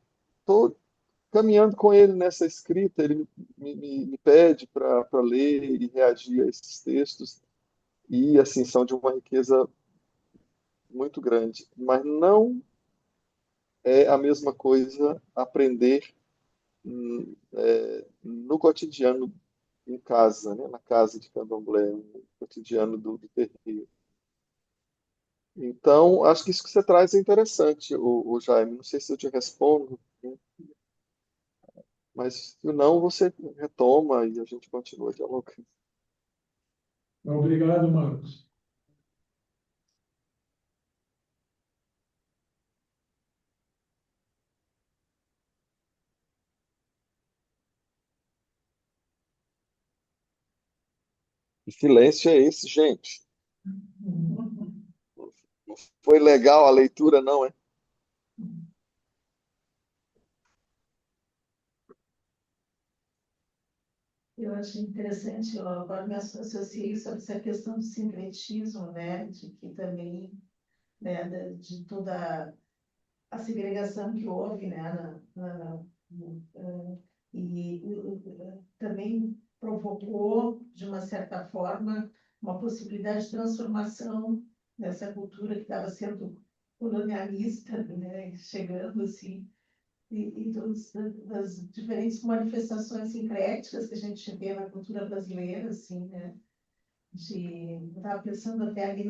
caminhando com ele nessa escrita, ele me pede para ler e reagir a esses textos, e assim, são de uma riqueza muito grande. Mas não é a mesma coisa aprender no cotidiano em casa, né? Na casa de candomblé, no cotidiano do terreiro. Então, acho que isso que você traz é interessante, o Jaime. Não sei se eu te respondo, né? Mas se não, você retoma e a gente continua dialogando. Obrigado, Marcos. Que silêncio é esse, gente? Não foi legal a leitura, não, é? Eu achei interessante, eu agora me associei sobre essa questão do sincretismo, né, de que também, né, de toda a segregação que houve, né, e também provocou, de uma certa forma, uma possibilidade de transformação dessa cultura que estava sendo colonialista, né, chegando assim, e das diferentes manifestações sincréticas que a gente vê na cultura brasileira, assim, né, eu estava pensando até ali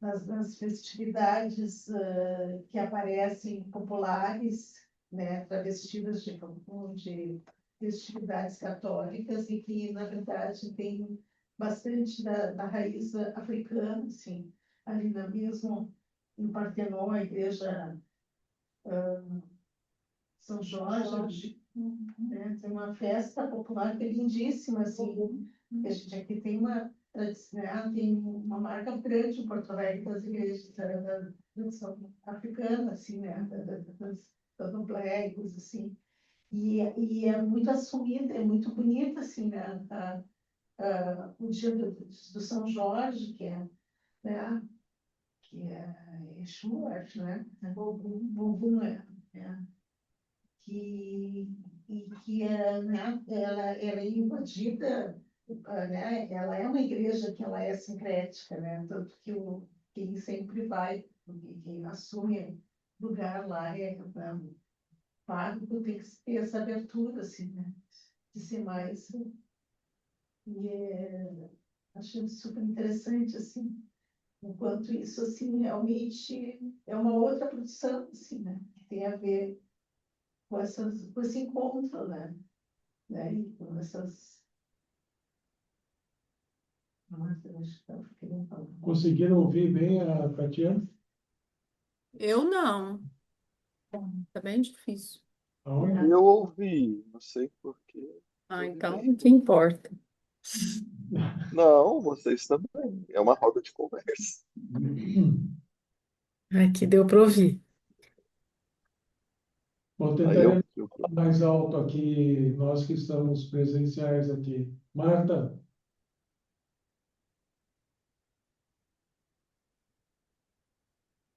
nas festividades que aparecem populares, né, travestidas de festividades católicas e que, na verdade, tem bastante da raiz africana, assim, ali na mesmo no Partenon, a igreja São Jorge, né, tem uma festa popular que é lindíssima, assim, a gente aqui tem né, tem uma marca grande em Porto Alegre das igrejas da tradição africana, assim, né, das noblegos, assim, e é muito assumida, é muito bonita, assim, né, o dia do São Jorge, né, que é Exu, acho, né, Bogum, né, que, e que né, ela é invadida, né, ela é uma igreja que ela é sincrética, né, tanto que quem sempre vai, quem assume lugar lá é pago, tem que ter essa abertura, assim, né, de ser mais, e achei super interessante, assim, enquanto isso, assim, realmente é uma outra produção, assim, né, que tem a ver com esse encontro, né? E com essas. Nossa, eu acho que eu queria falar. Conseguiram ouvir bem a Tatiana? Eu não, tá bem difícil. Aonde? Eu ouvi, não sei por quê. Ah, Ouvi então bem. o que importa? Não, vocês também. É uma roda de conversa. Aqui deu para ouvir. Bom, Aí eu, tentaremos eu mais alto aqui, nós que estamos presenciais aqui. Marta,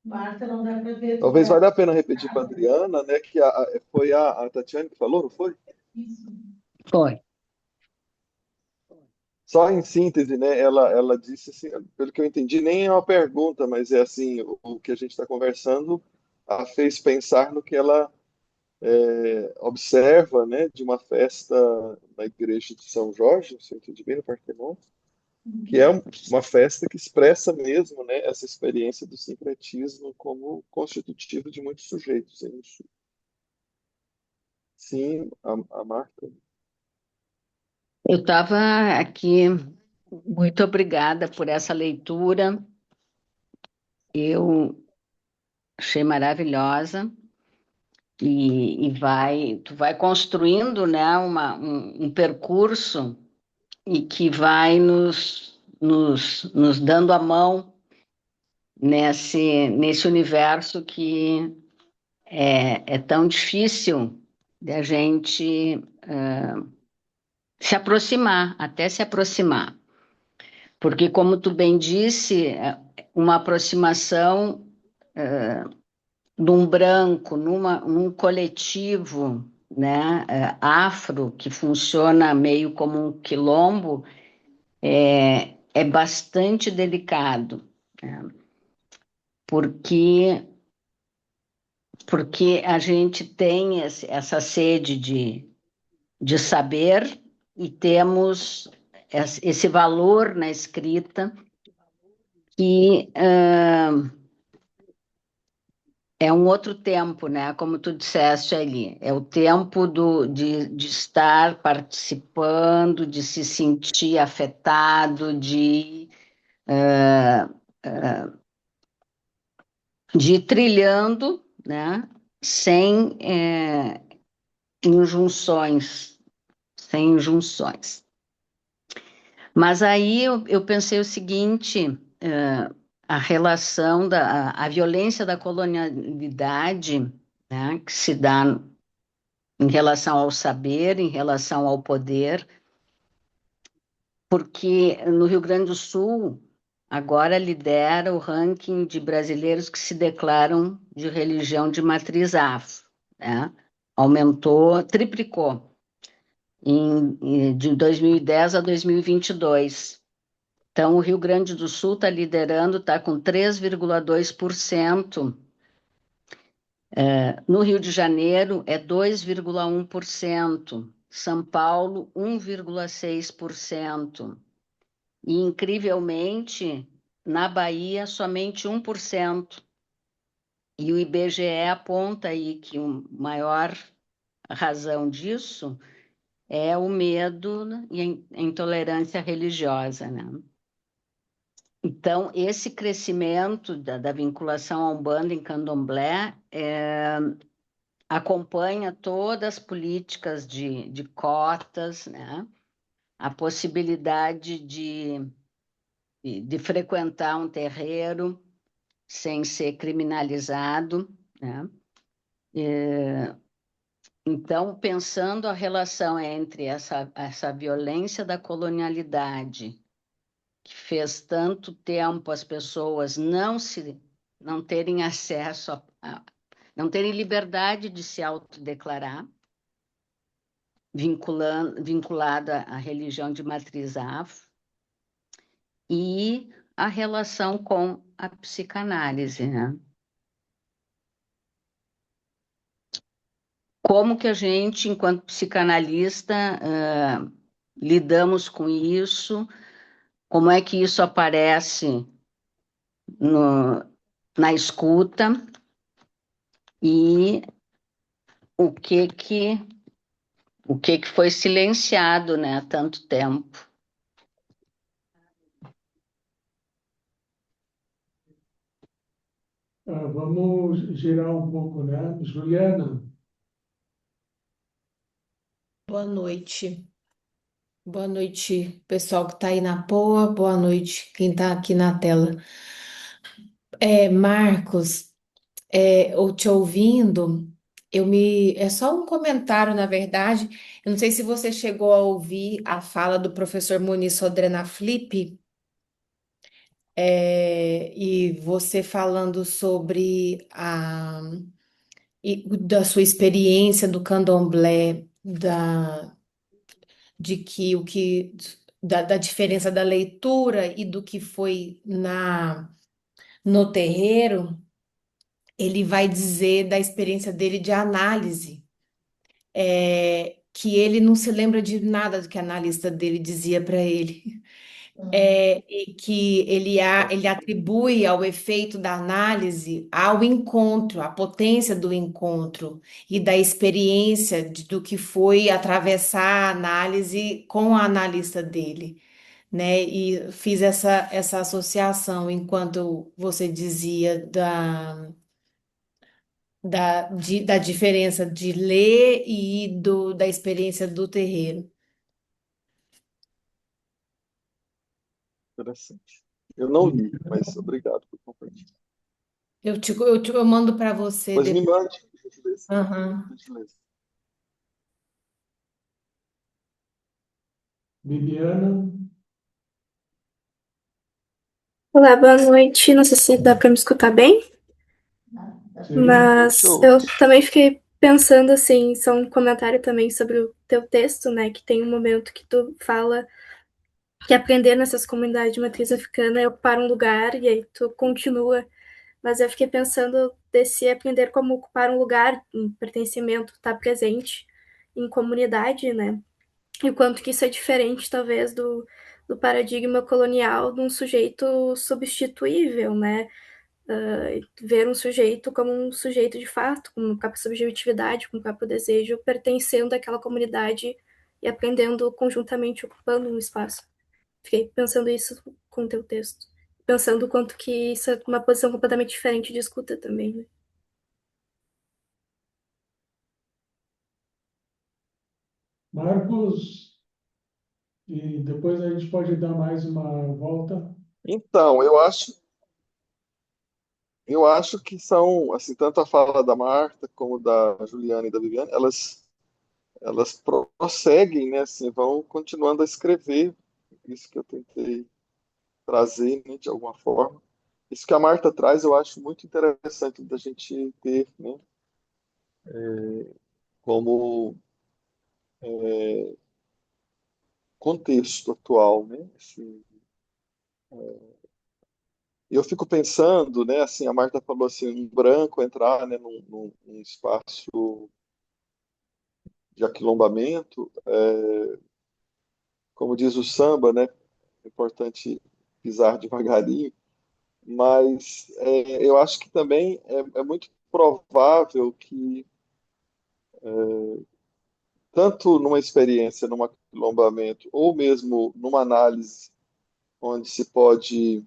Marta, não dá para ver, tu talvez tá. valha a pena repetir para a Adriana, né, que foi a Tatiane que falou, não foi? Isso. Foi. Só em síntese, né, ela disse assim, pelo que eu entendi, nem é uma pergunta, mas é assim, o que a gente está conversando a fez pensar no que ela observa, né, de uma festa na igreja de São Jorge, se eu entendi bem, no Partenon, que é uma festa que expressa mesmo, né, essa experiência do sincretismo como constitutivo de muitos sujeitos. Sim, a Marta. Eu estava aqui, muito obrigada por essa leitura, eu achei maravilhosa tu vai construindo, né, um percurso e que vai nos dando a mão nesse universo que é tão difícil da gente se aproximar, até se aproximar. Porque, como tu bem disse, uma aproximação de um branco num coletivo, né, afro, que funciona meio como um quilombo, é bastante delicado, né, porque, porque a gente tem essa sede de saber e temos esse valor na escrita que é um outro tempo, né? Como tu disseste ali, é o tempo de estar participando, de se sentir afetado, de ir trilhando, né? Sem injunções, sem injunções. Mas aí eu pensei o seguinte, a relação a violência da colonialidade, né, que se dá em relação ao saber, em relação ao poder, porque no Rio Grande do Sul agora lidera o ranking de brasileiros que se declaram de religião de matriz afro, né? Aumentou, triplicou de 2010 a 2022. Então, o Rio Grande do Sul está liderando, está com 3,2%. No Rio de Janeiro é 2,1%. São Paulo, 1,6%. E, incrivelmente, na Bahia, somente 1%. E o IBGE aponta aí que a maior razão disso é o medo e a intolerância religiosa, né? Então, esse crescimento da vinculação à Umbanda em Candomblé acompanha todas as políticas de cotas, né? A possibilidade de frequentar um terreiro sem ser criminalizado, né? Então, pensando a relação entre essa violência da colonialidade, que fez tanto tempo as pessoas não terem acesso não terem liberdade de se autodeclarar, vinculada à religião de matriz afro, e a relação com a psicanálise, né? Como que a gente, enquanto psicanalista, lidamos com isso? Como é que isso aparece na escuta? E o que foi silenciado, né, há tanto tempo? Vamos girar um pouco, né? Juliana, Boa noite. Boa noite, pessoal que está aí na poa. Boa noite, quem está aqui na tela. Marcos, eu te ouvindo, é só um comentário, na verdade. Eu não sei se você chegou a ouvir a fala do professor Muniz Sodré Flip, e você falando sobre da sua experiência do candomblé, de que da diferença da leitura e do que foi no terreiro, ele vai dizer da experiência dele de análise, que ele não se lembra de nada do que a analista dele dizia para ele. E que ele atribui ao efeito da análise ao encontro, à potência do encontro e da experiência do que foi atravessar a análise com a analista dele, né? E fiz essa associação enquanto você dizia da diferença de ler e da experiência do terreiro. Interessante. Eu não li, mas obrigado por compartilhar. Eu mando para você Mas me depois. mande, por gentileza. Aham. Por gentileza. Bibiana, Olá, boa noite. Não sei se dá para me escutar bem, sim. mas Show. eu também fiquei pensando assim, só um comentário também sobre o teu texto, né? Que tem um momento que tu fala que aprender nessas comunidades de matriz africana é ocupar um lugar, e aí tu continua. Mas eu fiquei pensando desse aprender como ocupar um lugar, um pertencimento, estar presente em comunidade, né? E o quanto que isso é diferente, talvez, do paradigma colonial de um sujeito substituível, né? Ver um sujeito como um sujeito de fato, com uma própria subjetividade, com o próprio desejo, pertencendo àquela comunidade e aprendendo conjuntamente, ocupando um espaço. Fiquei pensando isso com o teu texto. Pensando o quanto que isso é uma posição completamente diferente de escuta também, né? Marcos, e depois a gente pode dar mais uma volta. Então, eu acho que são, assim, tanto a fala da Marta como da Juliana e da Viviane, elas prosseguem, né, assim, vão continuando a escrever isso que eu tentei trazer, né, de alguma forma. Isso que a Marta traz, eu acho muito interessante da gente ter, né, como contexto atual, né? Assim, eu fico pensando, né, assim, a Marta falou assim, um branco entrar, né, num espaço de aquilombamento, como diz o samba, né, é importante pisar devagarinho, mas eu acho que também é muito provável que, tanto numa experiência, num aquilombamento, ou mesmo numa análise onde se pode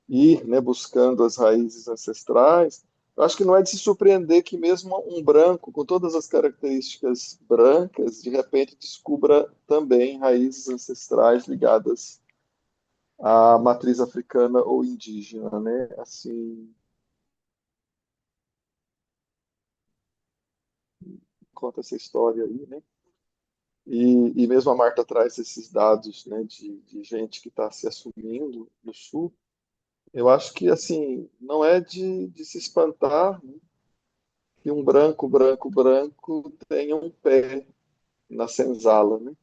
ir, né, buscando as raízes ancestrais, eu acho que não é de se surpreender que mesmo um branco, com todas as características brancas, de repente descubra também raízes ancestrais ligadas à matriz africana ou indígena, né? Assim, conta essa história aí, né? E mesmo a Marta traz esses dados, né, de gente que está se assumindo no Sul. Eu acho que, assim, não é de se espantar, né, que um branco, branco, branco tenha um pé na senzala, né?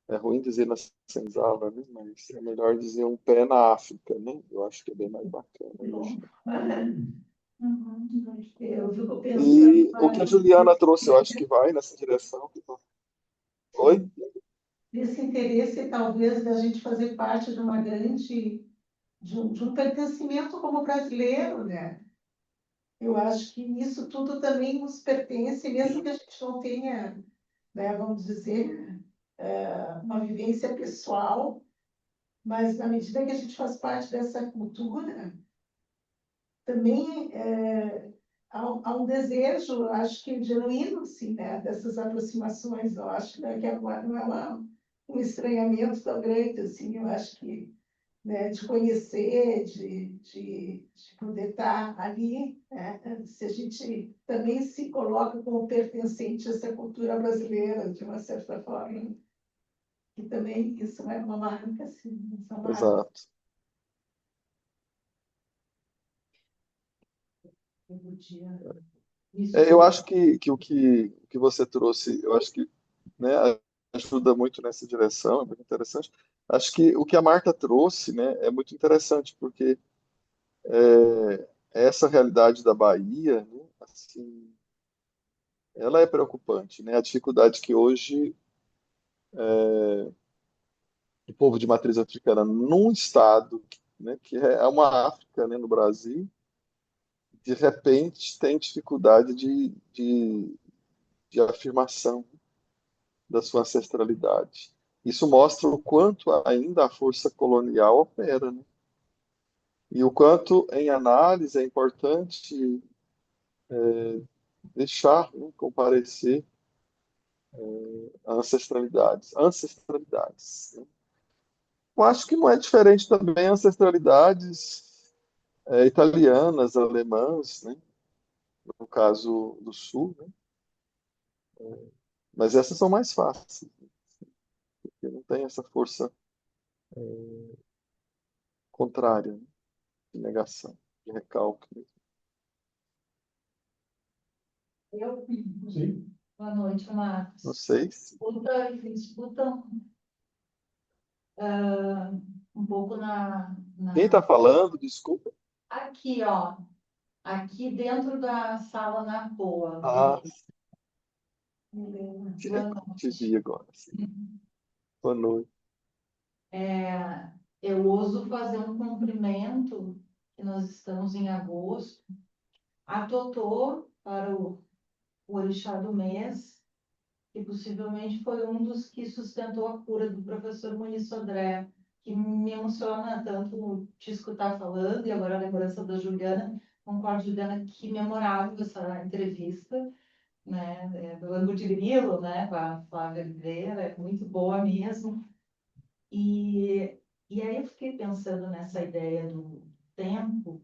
É ruim dizer na senzala, né? Mas é melhor dizer um pé na África, né? Eu acho que é bem mais bacana. Eu fico pensando, E o que a Juliana trouxe, eu acho que vai nessa direção. Oi? desse interesse, talvez, da gente fazer parte de uma grande, de um pertencimento como brasileiro, né? Eu acho que isso tudo também nos pertence, mesmo que a gente não tenha, né, vamos dizer, uma vivência pessoal, mas na medida que a gente faz parte dessa cultura, também há um desejo, acho que genuíno, assim, né, dessas aproximações. Eu acho, né, que não é um estranhamento tão grande, assim. Eu acho que, né, de conhecer, de poder estar ali, né, se a gente também se coloca como pertencente a essa cultura brasileira, de uma certa forma, que também isso é uma marca, assim, essa marca. Exato. Eu acho que o que você trouxe, eu acho que, né, ajuda muito nessa direção, é muito interessante. Acho que o que a Marta trouxe, né, é muito interessante, porque essa realidade da Bahia, né, assim, ela é preocupante, né? A dificuldade que hoje o povo de matriz africana, num estado, né, que é uma África, né, no Brasil, de repente tem dificuldade de afirmação da sua ancestralidade. Isso mostra o quanto ainda a força colonial opera, né? E o quanto, em análise, é importante deixar, né, comparecer ancestralidades. Ancestralidades, né? Eu acho que não é diferente também ancestralidades italianas, alemãs, né? No caso do Sul, né? Mas essas são mais fáceis, porque não tem essa força contrária, né? De negação, de recalque mesmo. Sim. Boa noite, Não Marcos. sei se... Discutam um pouco Quem está falando, desculpa. aqui, ó, aqui dentro da sala na Poa. Ah, Boa te noite. vi agora. Sim. Boa noite. Eu ouso fazer um cumprimento, que nós estamos em agosto, a Totô para o orixá do mês, que possivelmente foi um dos que sustentou a cura do professor Muniz Sodré, que me emociona tanto te escutar falando, e agora a lembrança da Juliana. Concordo, Juliana, que memorável essa entrevista, né, do Angu de Grilo, né, com a Flávia Oliveira, é muito boa mesmo. E aí eu fiquei pensando nessa ideia do tempo,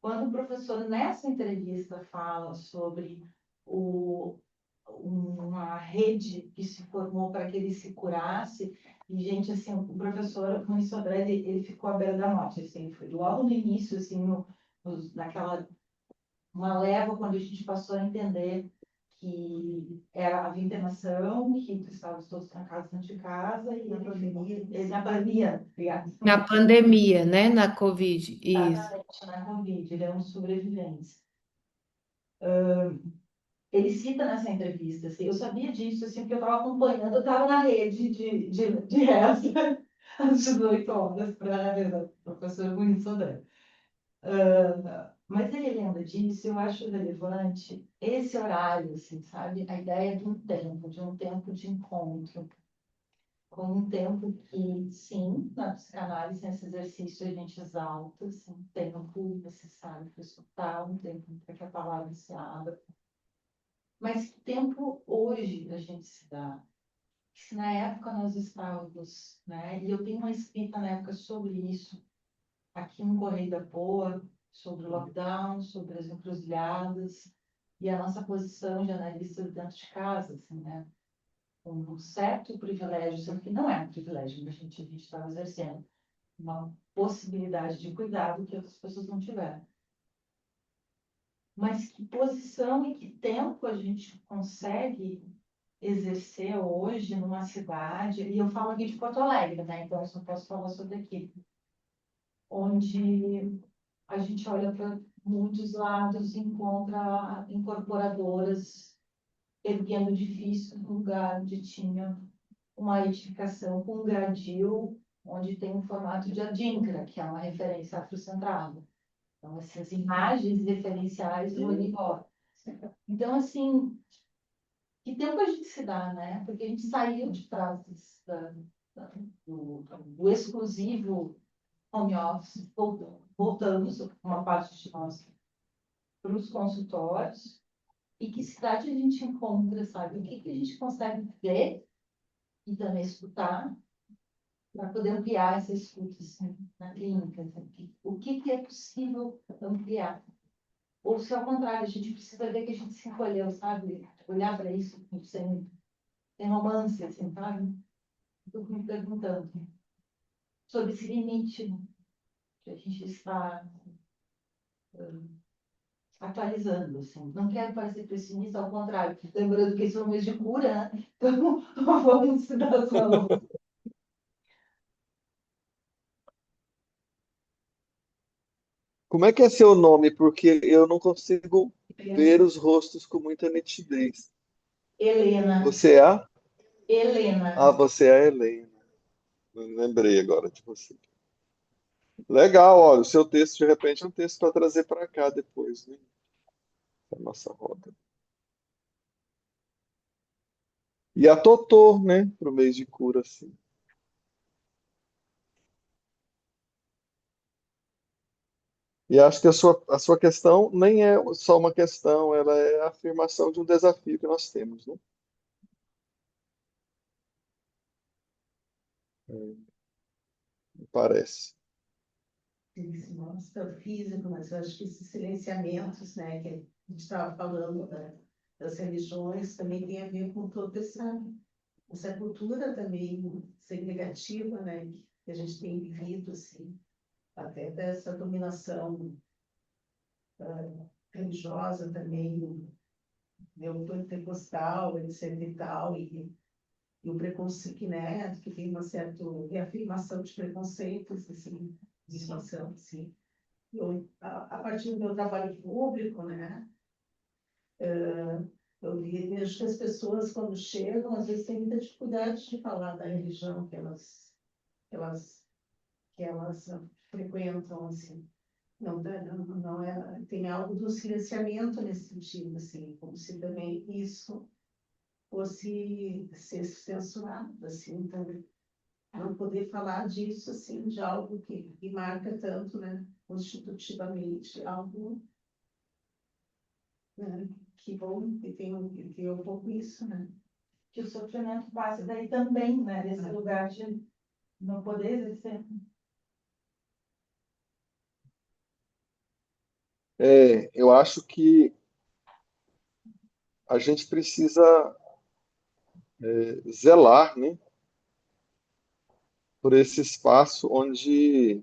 quando o professor, nessa entrevista, fala sobre o uma rede que se formou para que ele se curasse. E, gente, assim, o professor Rui Sodré, ele ficou à beira da morte, assim, foi logo no início, assim, naquela uma leva, quando a gente passou a entender que havia internação, que estávamos todos trancados dentro de casa, e na pandemia, obrigada. Na pandemia, né? Na Covid. Isso. Exatamente, na Covid, ele é um sobrevivente. Ele cita nessa entrevista, assim, eu sabia disso, assim, porque eu estava acompanhando, eu estava na rede de reza, às 18 horas, para a professora Rui Sodré. Mas ele lembra disso, eu acho relevante esse horário, assim, sabe? A ideia de um tempo de encontro, como um tempo que, sim, na psicanálise, nesse exercício, a gente exalta, assim, um tempo necessário para escutar, um tempo para que a palavra se abra. Mas que tempo hoje a gente se dá? Se na época nós estávamos, né? E eu tenho uma escrita na época sobre isso, aqui no Correio da Poa, sobre o lockdown, sobre as encruzilhadas e a nossa posição de analista dentro de casa, assim, né? Um certo privilégio, sendo que não é um privilégio, a gente estava exercendo uma possibilidade de cuidado que outras pessoas não tiveram. Mas que posição e que tempo a gente consegue exercer hoje numa cidade, e eu falo aqui de Porto Alegre, né? Então eu só posso falar sobre aqui, onde a gente olha para muitos lados e encontra incorporadoras erguendo edifício no lugar onde tinha uma edificação com um gradil, onde tem um formato de adinkra, que é uma referência afrocentrada. Então, essas imagens referenciais do Unigó. Então, assim, que tempo a gente se dá, né? Porque a gente saiu de trás do exclusivo home office, voltamos, uma parte de nós, para os consultórios, e que cidade a gente encontra, sabe? O que, que a gente consegue ver e também escutar para poder ampliar essa escuta assim, na clínica. Sabe? O que, que é possível ampliar? Ou se ao contrário, a gente precisa ver que a gente se encolheu, sabe? Olhar para isso sem romance, assim, sabe? Estou me perguntando sobre esse limite, né, que a gente está atualizando, assim. Não quero parecer pessimista, ao contrário. Lembrando que esse é um mês de cura, né? Então vamos se dar as mãos. Como é que é seu nome? Porque eu não consigo ver os rostos com muita nitidez. Helena, Você é a? Ah, Helena. você é a Helena. Eu lembrei agora de você. Legal, olha, o seu texto de repente é um texto para trazer para cá depois, né? A nossa roda. E a Totô, né? Para o mês de cura, assim. E acho que a sua questão nem é só uma questão, ela é a afirmação de um desafio que nós temos, né? Me parece. Esse nosso físico, mas eu acho que esses silenciamentos, né, que a gente estava falando, né, das religiões, também tem a ver com toda essa cultura também segregativa, né, que a gente tem vivido, assim, até dessa dominação religiosa também, neopentecostal, etc e tal, e o preconceito, né, que tem uma certa reafirmação de preconceitos, assim, de situação, assim. A partir do meu trabalho público, né, eu vejo que as pessoas, quando chegam, às vezes têm muita dificuldade de falar da religião elas, que elas frequentam, assim. Não é, tem algo do silenciamento nesse sentido, assim, como se também isso fosse ser censurado, assim, então, não poder falar disso, assim, de algo que marca tanto, né, constitutivamente, algo, né, que bom que tem um pouco isso, né. Que o sofrimento passe daí também, né? Desse lugar de não poder exercer. Eu acho que a gente precisa zelar, né, por esse espaço onde,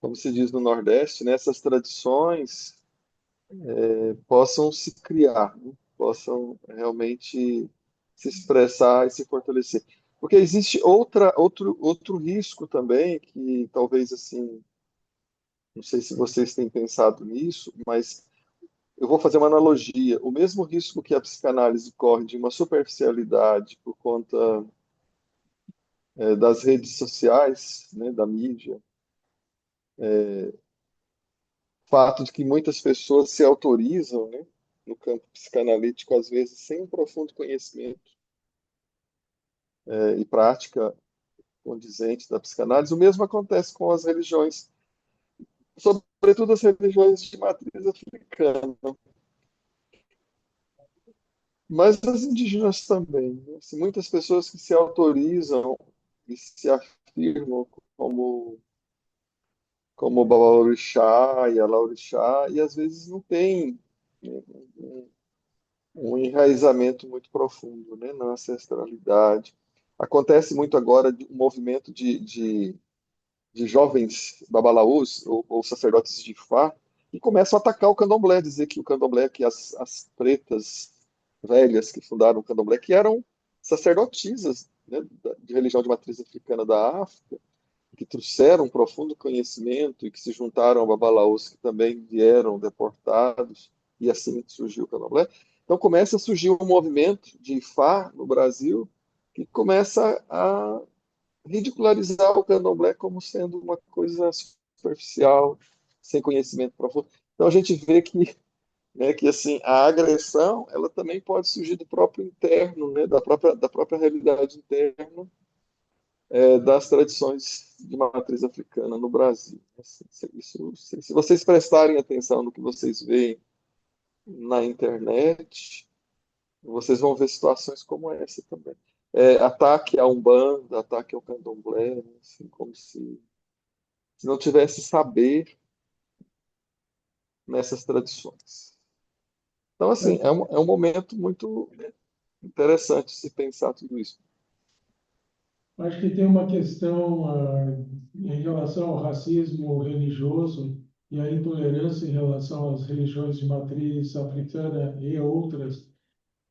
como se diz no Nordeste, né, essas tradições possam se criar, né, possam realmente se expressar e se fortalecer. Porque existe outro risco também, que talvez assim, não sei se vocês têm pensado nisso, mas eu vou fazer uma analogia. O mesmo risco que a psicanálise corre de uma superficialidade por conta das redes sociais, né, da mídia, o fato de que muitas pessoas se autorizam, né, no campo psicanalítico, às vezes sem um profundo conhecimento e prática condizente da psicanálise. O mesmo acontece com as religiões, sobretudo as religiões de matriz africana, mas as indígenas também, né? Assim, muitas pessoas que se autorizam e se afirmam como Babaorixá e Alaorixá, e às vezes não tem um, um enraizamento muito profundo, né, na ancestralidade. Acontece muito agora um movimento de jovens babalaús ou sacerdotes de Ifá que começam a atacar o candomblé, dizer que o candomblé, que as pretas velhas que fundaram o candomblé, que eram sacerdotisas, né, de religião de matriz africana da África, que trouxeram um profundo conhecimento e que se juntaram a babalaús que também vieram deportados, e assim surgiu o candomblé. Então começa a surgir um movimento de Ifá no Brasil que começa a ridicularizar o candomblé como sendo uma coisa superficial, sem conhecimento profundo. Então a gente vê que assim, a agressão ela também pode surgir do próprio interno, né, da própria realidade interna das tradições de matriz africana no Brasil. Assim, se vocês prestarem atenção no que vocês veem na internet, vocês vão ver situações como essa também. Ataque à Umbanda, ataque ao Candomblé, né, assim, como se não tivesse saber nessas tradições. Então, assim, é um momento muito interessante se pensar tudo isso. Acho que tem uma questão em relação ao racismo religioso e à intolerância em relação às religiões de matriz africana e outras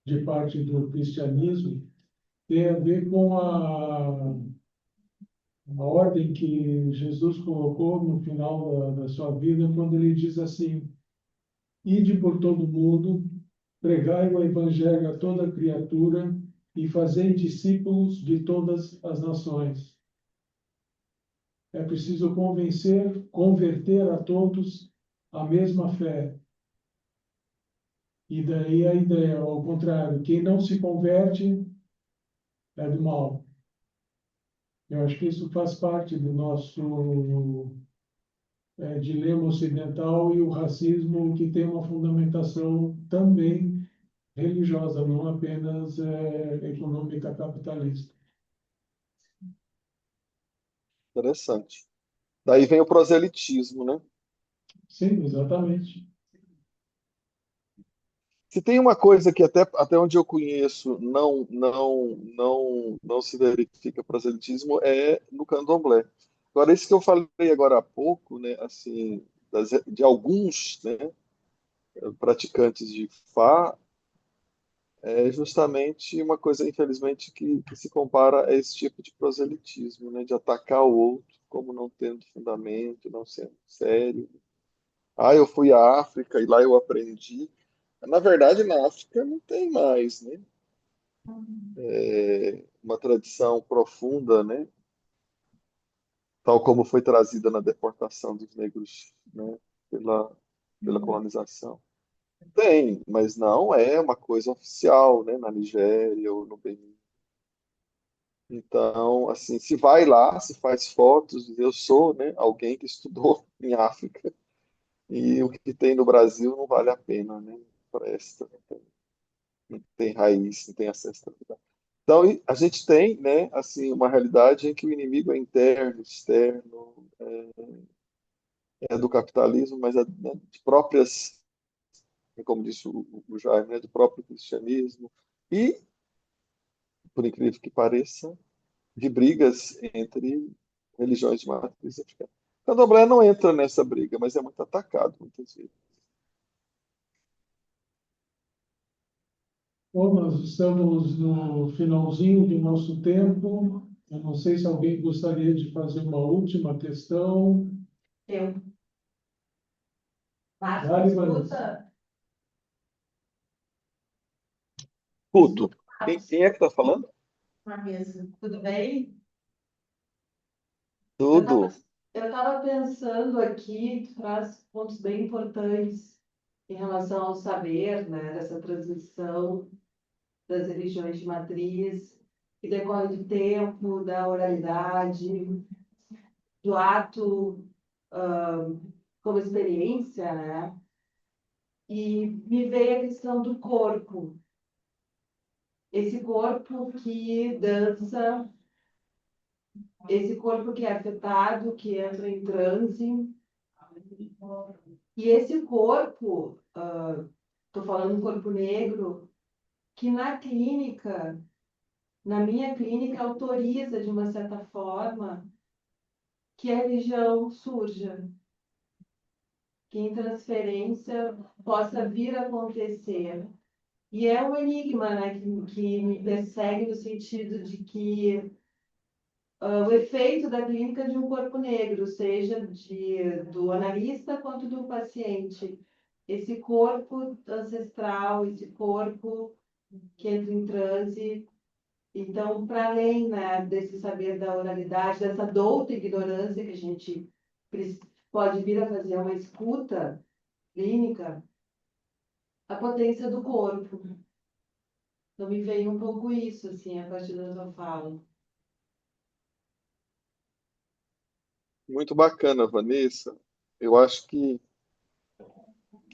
de parte do cristianismo, tem a ver com a ordem que Jesus colocou no final da sua vida, quando ele diz assim: ide por todo mundo, pregai o evangelho a toda criatura e fazei discípulos de todas as nações. É preciso converter a todos à mesma fé. E daí a ideia, ao contrário, quem não se converte é do mal. Eu acho que isso faz parte do nosso dilema ocidental e o racismo que tem uma fundamentação também religiosa, não apenas econômica capitalista. Interessante. Daí vem o proselitismo, né? Sim, exatamente. Se tem uma coisa que até onde eu conheço não se verifica proselitismo é no candomblé. Agora, isso que eu falei agora há pouco, né, assim, de alguns, né, praticantes de Fá, é justamente uma coisa, infelizmente, que se compara a esse tipo de proselitismo, né, de atacar o outro como não tendo fundamento, não sendo sério. Ah, eu fui à África e lá eu aprendi. Na verdade, na África não tem mais, né? Uma tradição profunda, né? Tal como foi trazida na deportação dos negros, né? Pela colonização. Tem, mas não é uma coisa oficial, né? Na Nigéria ou no Benin. Então, assim, se vai lá, se faz fotos, diz, eu sou, né, alguém que estudou em África e o que tem no Brasil não vale a pena, né? Não presta, não tem raiz, não tem ancestralidade. Então, a gente tem, né, assim, uma realidade em que o inimigo é interno, externo, é do capitalismo, mas é, né, de próprias como disse o Jaime, né, do próprio cristianismo, e, por incrível que pareça, de brigas entre religiões de matriz africana. O candomblé não entra nessa briga, mas é muito atacado muitas vezes. Bom, nós estamos no finalzinho do nosso tempo. Eu não sei se alguém gostaria de fazer uma última questão. Eu. Márcio, Dale, Vanessa. escuta. Culto. Quem é que está falando? Marisa, tudo bem? Tudo. Eu estava pensando aqui, tu traz pontos bem importantes em relação ao saber, né, dessa transmissão das religiões de matriz, que decorre do tempo, da oralidade, do ato, como experiência, né? E me veio a questão do corpo. Esse corpo que dança, esse corpo que é afetado, que entra em transe. E esse corpo, estou falando do corpo negro, que na clínica, na minha clínica, autoriza de uma certa forma que a religião surja, que em transferência possa vir a acontecer. E é um enigma, né, que me persegue no sentido de que o efeito da clínica de um corpo negro, seja do analista quanto do paciente, esse corpo ancestral, esse corpo que entra em transe. Então, para além, né, desse saber da oralidade, dessa douta ignorância que a gente pode vir a fazer uma escuta clínica, a potência do corpo. Então, me veio um pouco isso, assim, a partir da tua fala. Muito bacana, Vanessa. Eu acho que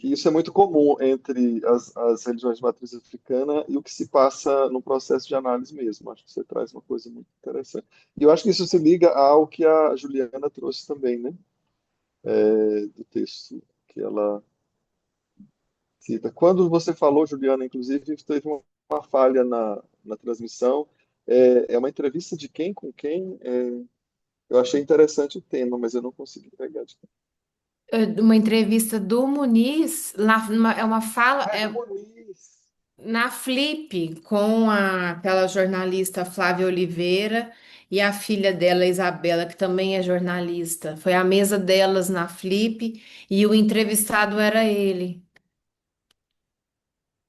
isso é muito comum entre as religiões de matriz africana e o que se passa no processo de análise mesmo. Acho que você traz uma coisa muito interessante. E eu acho que isso se liga ao que a Juliana trouxe também, né? Do texto que ela cita. Quando você falou, Juliana, inclusive, teve uma falha na transmissão. É uma entrevista de quem com quem? Eu achei interessante o tema, mas eu não consegui pegar de quem. Uma entrevista do Muniz, é uma fala, Ah, do Muniz. na Flip, com aquela jornalista Flávia Oliveira e a filha dela, Isabela, que também é jornalista. Foi a mesa delas na Flip e o entrevistado era ele.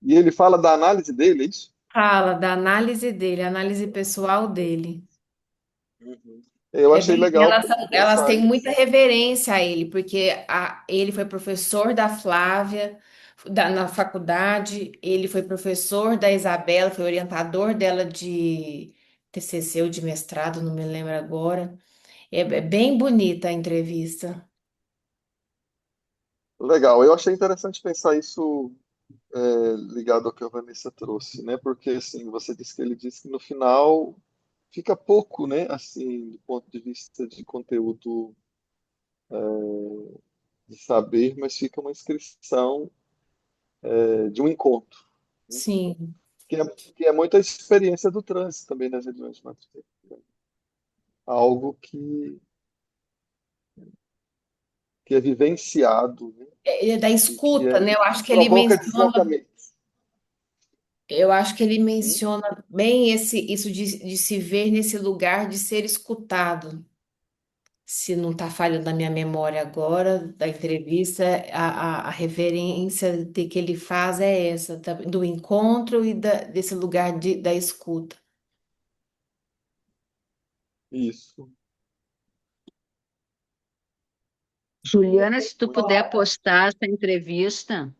E ele fala da análise dele, é isso? Fala da análise dele, análise pessoal dele. Uhum. Eu achei legal Elas pensar têm muita isso. reverência a ele, porque ele foi professor da Flávia na faculdade, ele foi professor da Isabela, foi orientador dela de TCC ou de mestrado, não me lembro agora. É bem bonita a entrevista. Legal, eu achei interessante pensar isso ligado ao que a Vanessa trouxe, né? Porque assim, você disse que ele disse que no final fica pouco, né? Assim, do ponto de vista de conteúdo de saber, mas fica uma inscrição de um encontro, né? Sim, Que é muita experiência do trânsito também nas regiões de matriz. Algo que é vivenciado, né? é da E que escuta, né? provoca deslocamento. Eu acho que ele Hum? menciona bem isso de se ver nesse lugar de ser escutado. Se não está falhando na minha memória agora, da entrevista, a referência de que ele faz é essa, do encontro e desse lugar da escuta. Isso. Juliana, se tu Muito puder postar essa entrevista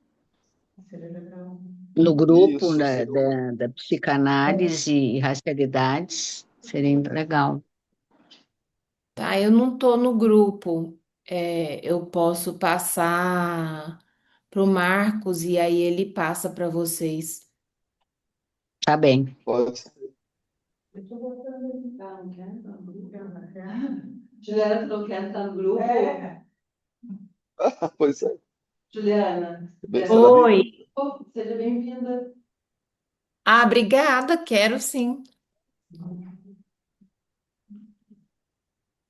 Seria legal. no grupo, isso, né, sim. da psicanálise e racialidades, seria legal. Tá, eu não estou no grupo. Eu posso passar para o Marcos e aí ele passa para vocês. Tá bem. Pode ser. Eu tô botando ele entrar, não quer entrar no grupo? Juliana, tu não quer entrar no grupo? Pois é. Juliana, Bem Juliana, sabido. Oi, Seja bem-vinda. Ah, obrigada, quero sim.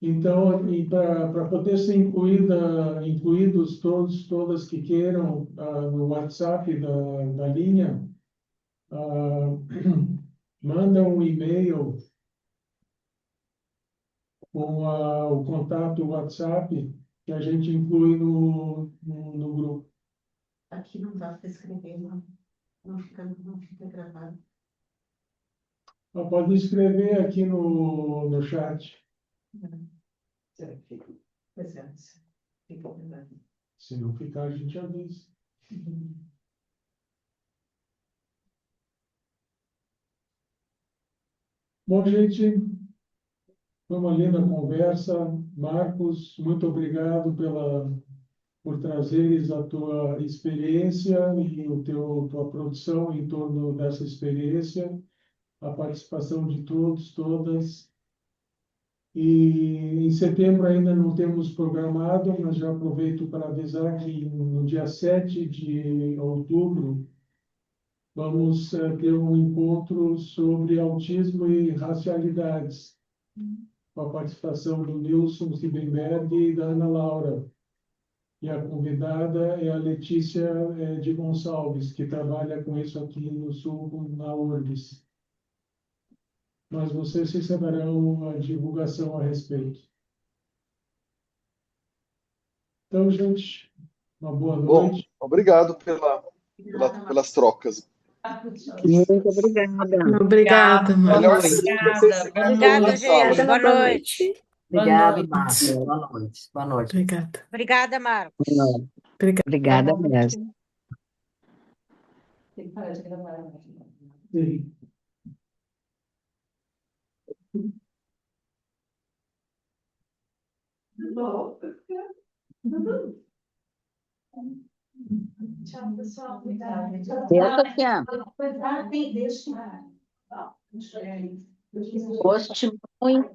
Então, e para poder ser incluídos todas que queiram no WhatsApp da linha, ah, manda um e-mail com o contato WhatsApp que a gente inclui no grupo. Aqui não dá para escrever, não fica gravado. Pode escrever aqui no chat, Pois é, fica gravado. se não ficar a gente avisa. Bom, gente, foi uma linda conversa. Marcos, muito obrigado por trazeres a tua experiência e tua produção em torno dessa experiência, a participação de todos, todas. E em setembro ainda não temos programado, mas já aproveito para avisar que no dia 7 de outubro vamos ter um encontro sobre autismo e racialidades, com a participação do Nilson Siebenberg e da Ana Laura. E a convidada é a Letícia de Gonçalves, que trabalha com isso aqui no Sul, na URGS. Mas vocês receberão a divulgação a respeito. Então, gente, uma boa Bom, noite. obrigado pelas trocas. Muito obrigada. Obrigada, Melhor Marcos. se vocês Obrigada. seguirem Boa na noite. sala. Obrigada, gente. Boa Boa noite. noite. Boa Obrigado, noite. Márcia. Boa noite. Boa noite. Obrigada. Obrigada, Marcos. Obrigada Boa noite. mesmo. Tem que parar de gravar, né? Sim. Bom. Tchau, pessoal. Obrigada. Eu, Sofia, Deixa. gosto muito